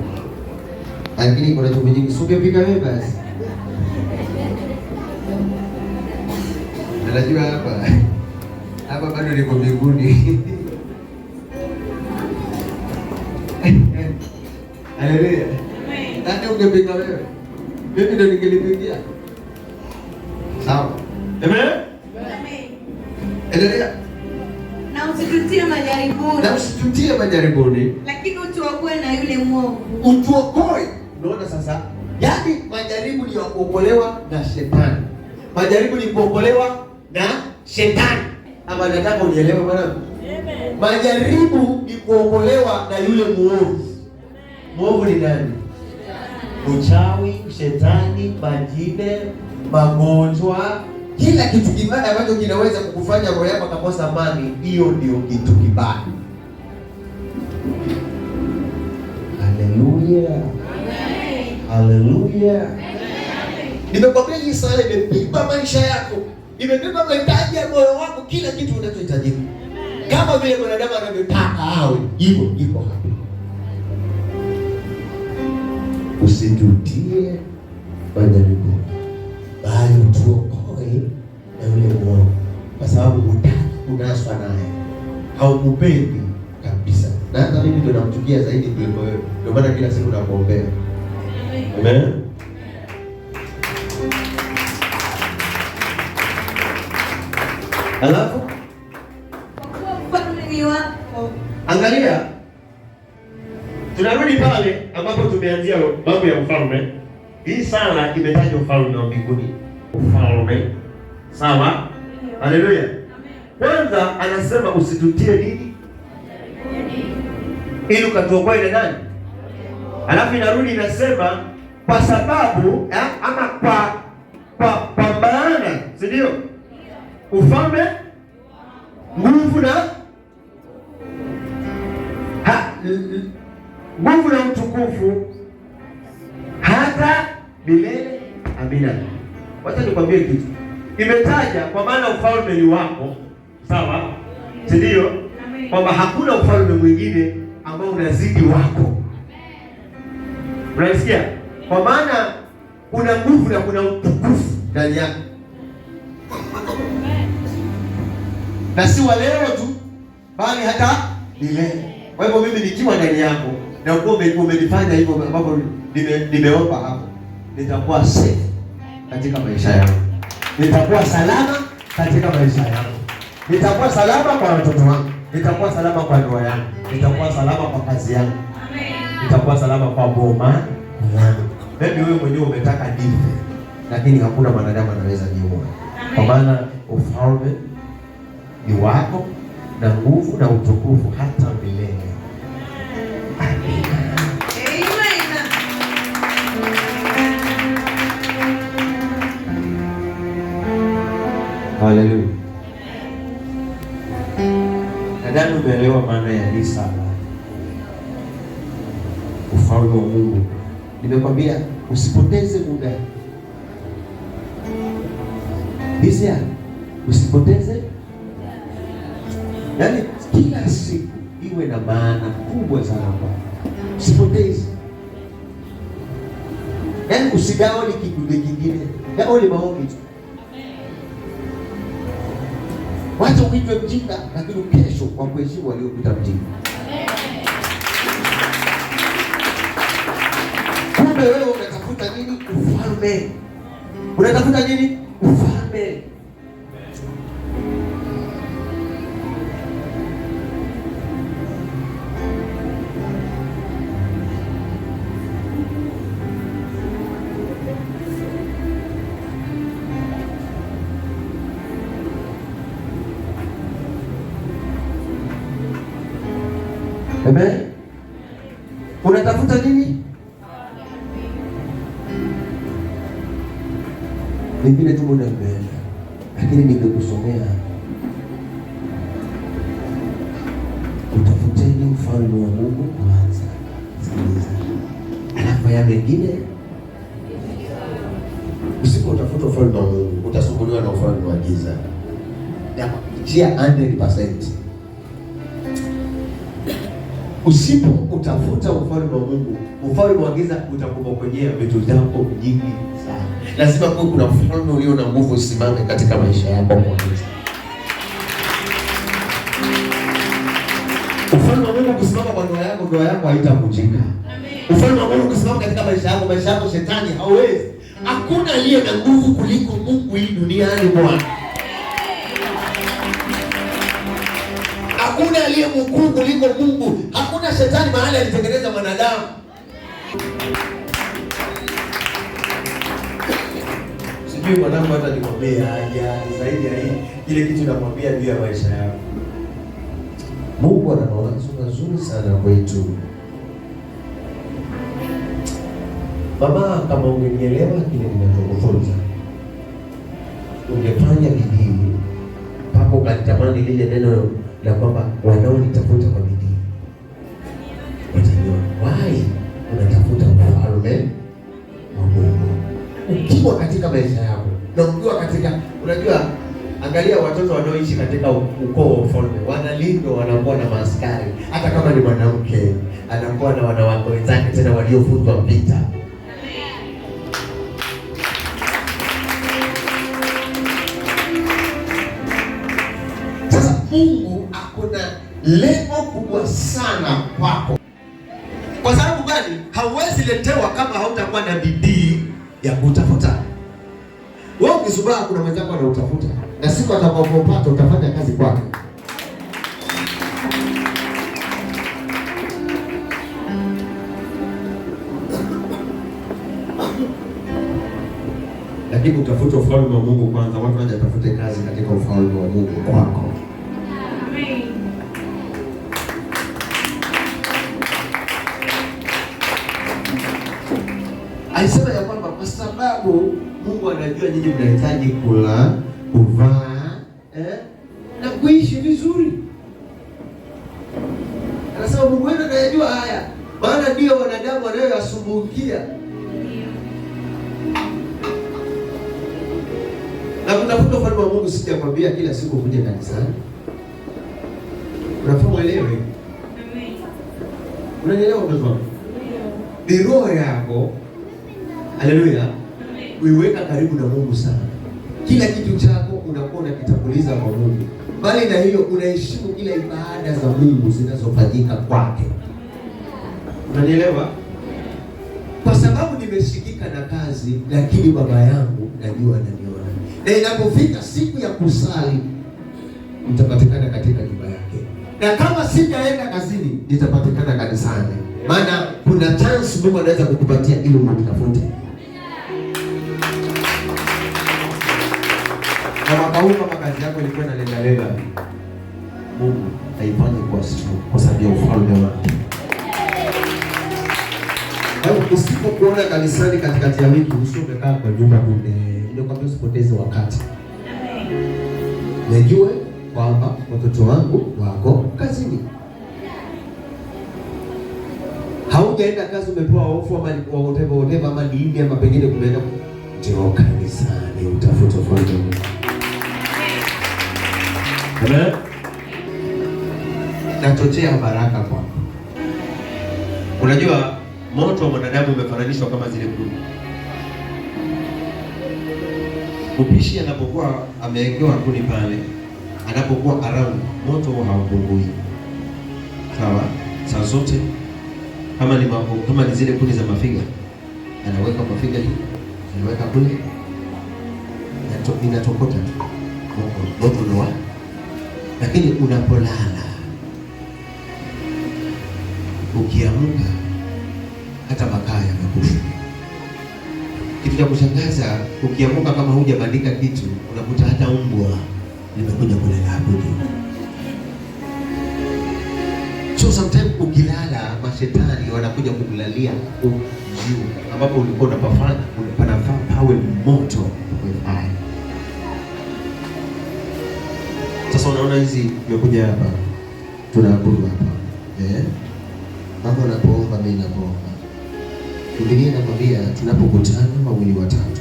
Speaker 1: Lakini kuna chumvi nyingi, usipika wewe basi. Anajua hapa bado niko mbinguni. Haleluya. Hata ungepika wewe, mimi ndo ningelipigia. Sawa. Amen. Amen. Endelea.
Speaker 2: Na usitutie majaribuni.
Speaker 1: Na usitutie majaribuni.
Speaker 2: Lakini utuokoe na yule mwovu.
Speaker 1: Utuokoe. Unaona sasa? Yaani majaribu ni ya kuokolewa na shetani. Majaribu ni kuokolewa na shetani. Ama nataka unielewe bwana. Amen. Majaribu ni kuokolewa na yule mwovu. Mwovu ni nani? Uchawi, shetani, majini, magonjwa, kila kitu kibaya ambacho kinaweza kukufanya roho yako kukosa amani, hiyo ndio kitu kibaya. Haleluya. Amen. Haleluya. Amen. Nimekwambia hii sala imebeba maisha yako. Imebeba mahitaji ya moyo wako, kila kitu unachohitaji. Kama vile mwanadamu anavyotaka awe, hivyo iko hapa. Usitutie majaribuni, bali utuokoe na yule mwovu, kwa sababu hutaki kunaswa naye, haukupendi kabisa. Na hata mimi ndio namchukia zaidi kuliko wewe, ndio maana kila siku nakuombea. Amen. Alafu angalia, tunarudi pale ambapo tumeanzia mambo ya ufalme. Hii sala imetaja ufalme wa mbinguni, ufalme. Sawa? Haleluya. Kwanza anasema usitutie nini? Ili ukatuokoe na nani? Alafu inarudi inasema kwa sababu ama kwa maana, si ndio? Ufalme, nguvu na utukufu hata milele. Amina. Wacha nikwambie kitu. Imetaja kwa maana ufalme ni wako. Sawa? Si ndio? Kwamba hakuna ufalme mwingine ambao unazidi wako. Unasikia? Kwa maana kuna nguvu na kuna utukufu ndani yako. Na si wa leo tu, bali hata milele. Kwa hivyo mimi nikiwa ndani yako na umenifanya hivyo ambapo nimeomba hapo, nitakuwa safe katika maisha yangu. Nitakuwa salama katika maisha yangu. Nitakuwa salama kwa watoto wangu. Nitakuwa salama kwa ndoa yangu. Nitakuwa salama kwa kazi yangu. Nitakuwa salama kwa boma yangu. Maybe wewe mwenyewe umetaka nife, lakini hakuna mwanadamu anaweza niua. Kwa maana ufalme ni wako na nguvu na utukufu hata milele. Amina. Haleluya. Nadhani umeelewa maana ya hii sala. Ufalme wa Mungu. Nimekwambia usipoteze muda. Bisia, usipoteze. Yaani kila siku iwe na maana kubwa sana kwa. Usipoteze. Yaani usigaone kidude kingine. Yaani maombi tu. Wacha uitwe mjinga, lakini kesho kwa kuheshimu waliopita mjinga. Kumbe wewe unatafuta nini? Ufalme. Unatafuta nini? Ufalme. Amen. Unatafuta nini? Ni vile tu muda umeenda, lakini nimekusomea. Utafuteni ufalme wa Mungu kwanza. Sikiliza. Alafu ya mengine. Usipotafuta ufalme wa Mungu, utasumbuliwa na ufalme wa giza. Chia 100%. Usipo utafuta ufalme wa Mungu, ufalme wa giza utakupokonyea vitu vyako nyingi sana. Lazima kuwe kuna ufalme ulio na nguvu usimame katika maisha yako kwanza. Ufalme wa Mungu ukisimama kwa ndoa yako haitavunjika. Ufalme wa Mungu ukisimama katika maisha yako shetani hawezi. Hakuna aliye na nguvu kuliko Mungu hii duniani Bwana. Hakuna aliye mkuu kuliko Mungu. Hakuna shetani mahali alitengeneza mwanadamu. Sijui mwanangu hata nikwambia zaidi ya hii kile kitu nakwambia juu ya maisha yako. Mungu ana mawazo mazuri sana kwetu. Mama, kama ungenielewa kile ninachokufunza, ungefanya bidii mpaka ukalitamani lile neno la kwamba wanaonitafuta kwa bidii watajua. Why unatafuta ufalme wa Mungu? Ukiwa katika maisha yako na ukiwa katika, unajua, angalia watoto wanaoishi katika ukoo wa ufalme, wanalindwa, wanakuwa na maaskari. Hata kama ni mwanamke, anakuwa na wanawake wenzake tena waliofunzwa vita. Sasa Mungu akona lengo kubwa sana kwako. Kwa sababu gani? Hauwezi letewa kama hautakuwa na bidii ya kutafuta. Wewe ukisubaa kuna mwenzako anautafuta, na siku atakapopata utafanya kazi kwake. Lakini utafuta ufalme wa Mungu kwanza. Watu waje tafute kazi katika ufalme wa Mungu kwako. Amen. Alisema ya kwamba kwa sababu Mungu anajua nyinyi mnahitaji kula, kuvaa, na kuishi vizuri. Anasema Mungu wenu anayajua haya, maana ndio wanadamu wanayoyasumbukia. Na kutafuta ufalme wa Mungu sijakwambia kila siku kuja kanisani. Unafaa uelewe. Amen. Unanielewa mtoto wangu? Ni roho yako. Haleluya. Uiweka karibu na Mungu sana. Kila kitu chako unakuwa unakitanguliza kwa Mungu. Bali na hiyo unaheshimu kila ibada za Mungu zinazofanyika kwake. Unanielewa? Kwa sababu nimeshikika na kazi, lakini baba yangu najua ananiona. Na inapofika siku ya kusali, nitapatikana katika nyumba yake. Na kama sijaenda kazini, nitapatikana kanisani. Maana kuna chance Mungu anaweza kukupatia ili umtafute. Na mwaka huu kama kazi yako ilikuwa inalenga, Mungu haifanye kwa sababu ya ufalme wake. Usipokuona kanisani katikati ya wiki, umekaa kwa nyumba ndio kabisa, usipoteze wakati. Najue kwamba watoto wangu wako kazini. Haujaenda kazi, umepewa ofu ama whatever ama nini ama pengine kumeenda, njoo kanisani utafute ufalme wa Mungu. Amen. Nachochea baraka kwako. Unajua moto wa mwanadamu umefananishwa kama zile kuni. Mpishi anapokuwa amewekewa kuni pale, anapokuwa around, moto haupungui. Sawa? Saa zote kama ni zile kuni za mafiga, anaweka mafiga hii, anaweka kule, inatokota moto ndoa. Lakini unapolala, ukiamka, hata makaa yamekufa. Kitu cha kushangaza, ukiamka kama hujabandika kitu, unakuta hata mbwa limekuja kulala hapo. So sometimes ukilala, mashetani wanakuja kukulalia juu ambapo ulikuwa unapafanya panafaa pawe moto with fire. Sasa unaona hizi tumekuja hapa tunaabudu hapa. Mambo unapoomba mimi naomba. Biblia inakwambia tunapokutana wawili watatu,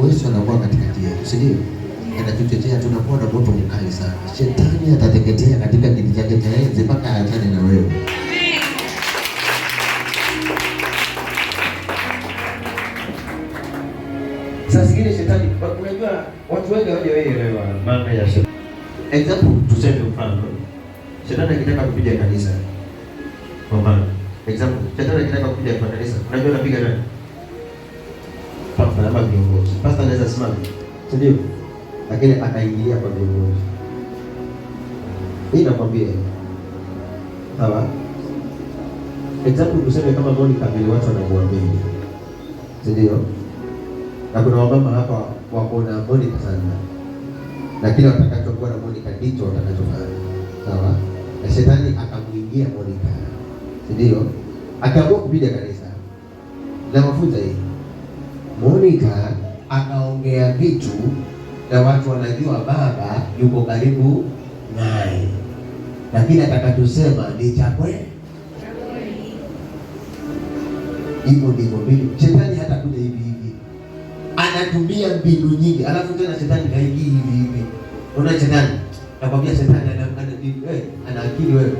Speaker 1: Yesu anakuwa katikati yetu, si ndio? Anatutetea, tunakuwa na moto mkali sana. Shetani atateketea katika kiti chake cha enzi mpaka aachane na wewe. Sasa zingine shetani, unajua watu wengi hawajaelewa maana ya shetani. Example, tuseme mfano. Shetani akitaka kupiga kanisa. Kwa mfano, example, shetani akitaka kupiga kanisa. Unajua anapiga nani? Papa ama kiongozi. Pastor anaweza simama. Ndio. Lakini akaingilia kwa viongozi. Hii nakwambia. Sawa? Example, tuseme kama Monica vile watu wanamwambia. Ndio. Na kuna wamama hapa wako na Monica sana. Na kile watakachokuwa na Monica ndicho watakachofanya. Sawa? Na shetani akamuingia Monica. Ndio? Akaamua kupiga kanisa. Na mafunzo hii. Monica akaongea vitu na watu wanajua baba yuko karibu naye. Lakini atakachosema ni cha kweli. Hivyo ndivyo mbinu. Shetani hata kuja hivi hivi. Anatumia mbinu nyingi. Alafu tena shetani haingii hivi hivi. Unaona shetani? Nakwambia shetani ana akili wewe.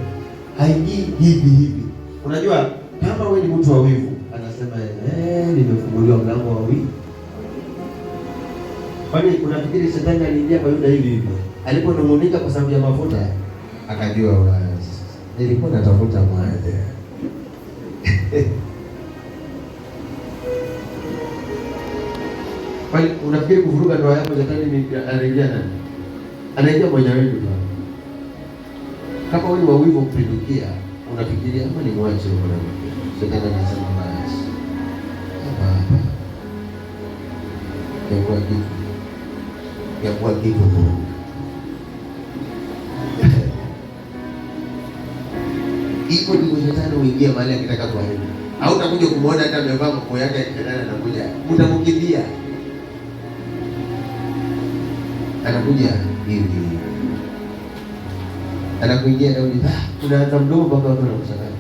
Speaker 1: Haingii hivi hivi. Unajua kama wewe ni mtu wa wivu, anasema nimefunguliwa mlango wa wivu. Kwani unafikiri shetani aliingia kwa Yuda hivi hivi? Aliponung'unika kwa sababu ya mafuta, akajua wazi. Nilikuwa natafuta mwaje. Kwani unafikiri kuvuruga ndoa yako shetani anaingia nani? Anaingia mwenyewe tu. Kama wewe wa wivu kupindukia, unafikiria kama ni mwache mwanamke. Shetani anasema basi. Kwa kitu iko ndivyo shetani huingia mahali akitaka kuharibu. Au utakuja kumuona hata amevaa nguo yake shetani anakuja. Utamkimbia. Anakuja hivi. Anakuingia na uli, unaanza mdomo mpaka watu wanakushangaa.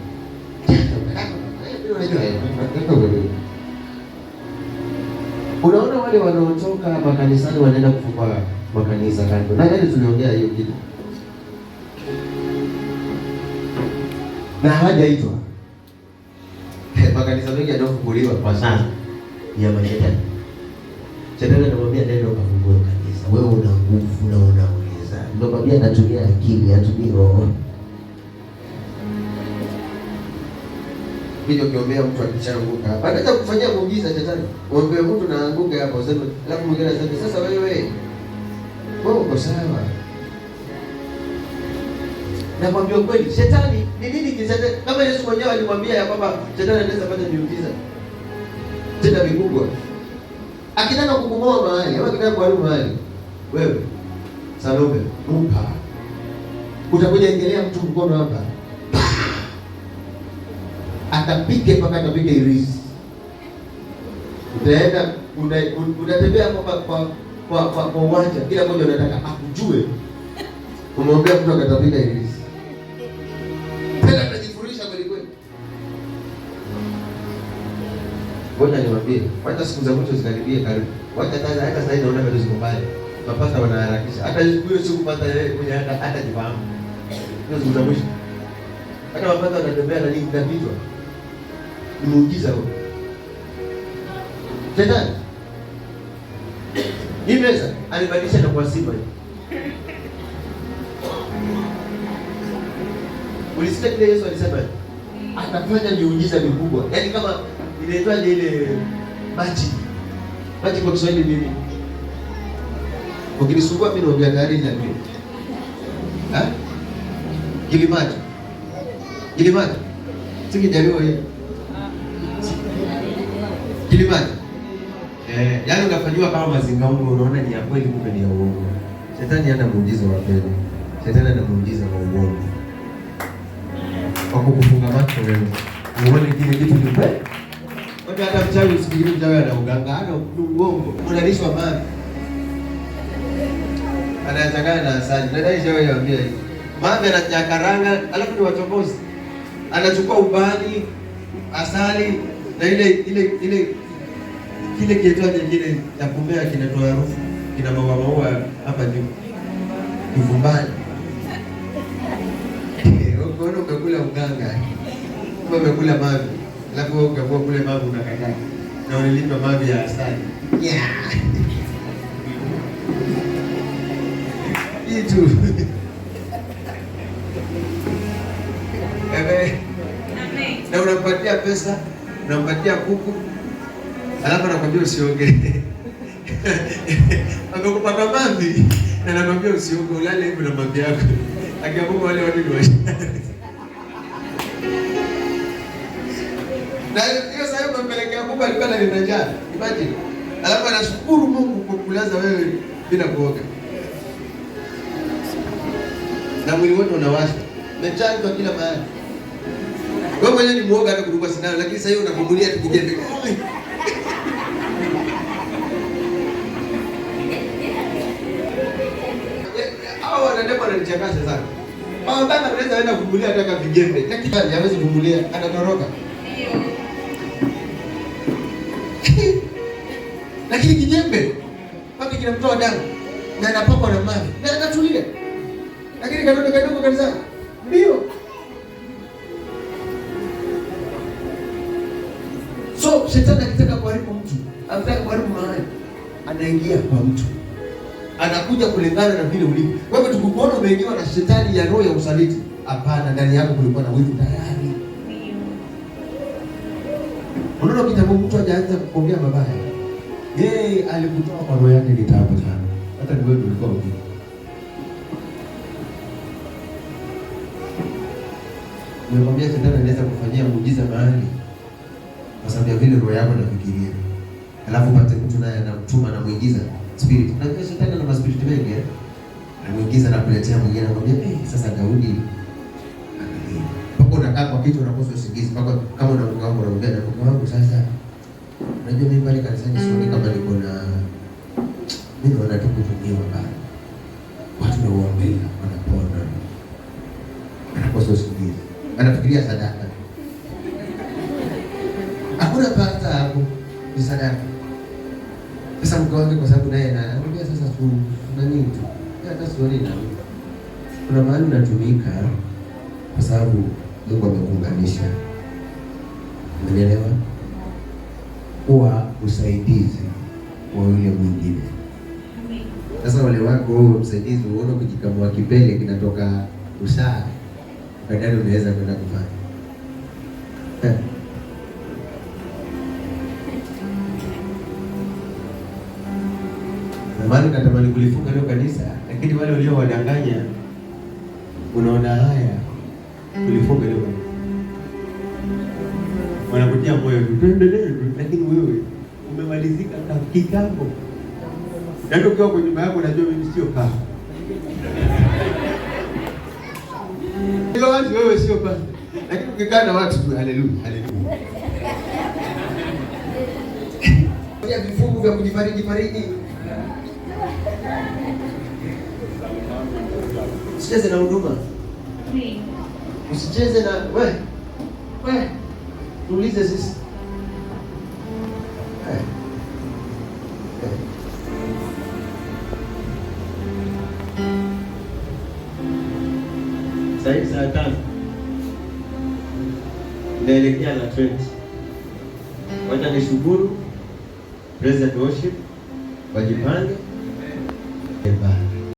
Speaker 1: Unaona wale wanaotoka makanisani wanaenda kufungua makanisa kando. Na nani tuliongea hiyo kitu? Na hajaitwa. Makanisa mengi yanafunguliwa kwa sasa ya mashetani. Shetani anamwambia nenda ukafungue kanisa. Wewe una nguvu na unauliza. Ndio kwambia anatumia akili, atumie roho. Hiyo kiombea mtu akishaanguka. Baada ya kufanyia muujiza shetani, uombe mtu na anguke hapo useme, alafu mwingine anasema sasa wewe uko sawa. Na kwambia kweli, shetani ni nini kisha kama Yesu mwenyewe alimwambia ya kwamba shetani anaweza fanya miujiza. Tena vikubwa. Akitaka kukumoa mahali, au akitaka kuharibu mahali, wewe Salome, mpa. Utakuja ingelea mtu mkono hapa. Atapike mpaka atapike irisi. Utaenda unatembea kwa uwanja, kila mmoja anataka akujue. Umwambia mtu akatapika irisi. Tena atajifurisha kweli kweli. Ngoja niwaambie, wacha siku za mwisho zikaribie karibu. Wacha hata sasa naona bado ziko mbali. Mapasa wanaharakisha. Hata hiyo siku pata kwenye hata jifahamu. Hiyo siku za mwisho. Hata mapasa wanatembea na nini kapitwa. Muujiza huo. Shetani. Hii meza alibadilisha na kwa simba. Ulisikia kile Yesu alisema? Atafanya miujiza mikubwa. Yaani kama inaitwa ile magic. Magic kwa Kiswahili nini? Ukinisugua mimi naongea gari na mimi. Kilimati. Kilimati. Sikijaliwa hiyo. Kilimati. Yaani unafanywa kama mazingaono, unaona ni ya kweli kumbe ni ya uongo. Shetani hana muujiza wa kweli. Shetani ana muujiza wa uongo. Kwa kukufunga macho wewe. Uone kile kitu ni kweli. hata mchawi usifikiri mchawi ana uganga, ana uongo. Unalishwa mavi. Anachanganya na asali. Nadai shawe yaambia hivi. Mavi anachakaranga, alafu ni wachokozi. Anachukua ubani, asali na kile kietwaje kile cha kumea kinatoa harufu, kina maua hapa juu. Kivumbani. Unaona umekula uganga. Umekula mavi. Alafu wewe ukakuwa kule mavi unakataa. Na unalipa mavi ya asali. Yeah. Itu. Amen. Na unampatia pesa, unampatia kuku. Alafu anakuambia usiongee. Amekupata mavi na anakuambia usiongee, ulale hivi na mavi yako. Akiamua wale wadudu wa na hiyo sasa umempelekea Mungu alikuwa analinda njaa. Imagine. Alafu anashukuru Mungu kwa kulaza wewe bila kuoga. Na mwili wote unawasha. Umechanjwa kila mahali. Wewe mwenyewe ni muoga hata kuruka sindano, lakini sasa hiyo unakumulia tukijembe. Hao wanadema wananichakasha sana. Baba anaweza aenda kumulia hata kama vijembe. Lakini hawezi kumulia, anatoroka. Lakini kijembe mpaka kinamtoa damu na anapakwa na maji na anatulia, lakini kadogo kabisa ndio. So shetani akitaka kuharibu mtu, anataka kuharibu mahali, anaingia kwa mtu, anakuja kulingana na vile ulivyo. Kwa hivyo tukukuona umeingiwa na shetani ya roho ya usaliti, hapana, ndani yako kulikuwa na wivu tayari. Unaona kitambo mtu hajaanza kuongea mabaya, yeye alikutoa kwa roho yake ni taabu sana. Hata ni wewe ulikuwa unajua. Nimemwambia shetani anaweza kufanyia muujiza mahali kwa sababu ya vile roho yako inafikiria. Alafu pate mtu naye anamtuma na muingiza spirit. Na kwa shetani ana maspirit mengi anamuingiza na kuletea mwingine, anamwambia sasa Daudi unakaa kwa kitu unakosa usingizi mpaka kama unaongea unamwambia na mke wangu sasa unajua mimi pale kanisani sioni kama niko na mimi naona tu kutumiwa bana. Watu na uombea wanapona. Anakosa usingizi. Anafikiria sadaka. Hakuna pata hapo ni sadaka. Sasa mke wangu kwa sababu naye anamwambia sasa tu na nini tu. Hata sioni na kuna mahali unatumika kwa sababu Mungu amekuunganisha. Umeelewa? Kuwa usaidizi wa yule mwingine. Sasa wale wako msaidizi uone kujikamua kipele kinatoka usaha. Kadari unaweza kwenda kufanya. Zamani natamani kulifunga leo kanisa, lakini wale walio wadanganya unaona haya kulifunga leo. Wanakutia moyo tu, lakini wewe umemalizika kitambo. Ndio ukiwa kwenye nyumba yako unajua mimi sio pasta. Ndio wazi wewe sio pasta. Lakini ukikaa na watu haleluya, haleluya. Kwa vifungu vya kujifariji. Usicheze na huduma. Usicheze na wewe. Tuulize sisi. Saa 5 naelekea na 20. Wacha nishukuru President Worship wajipange.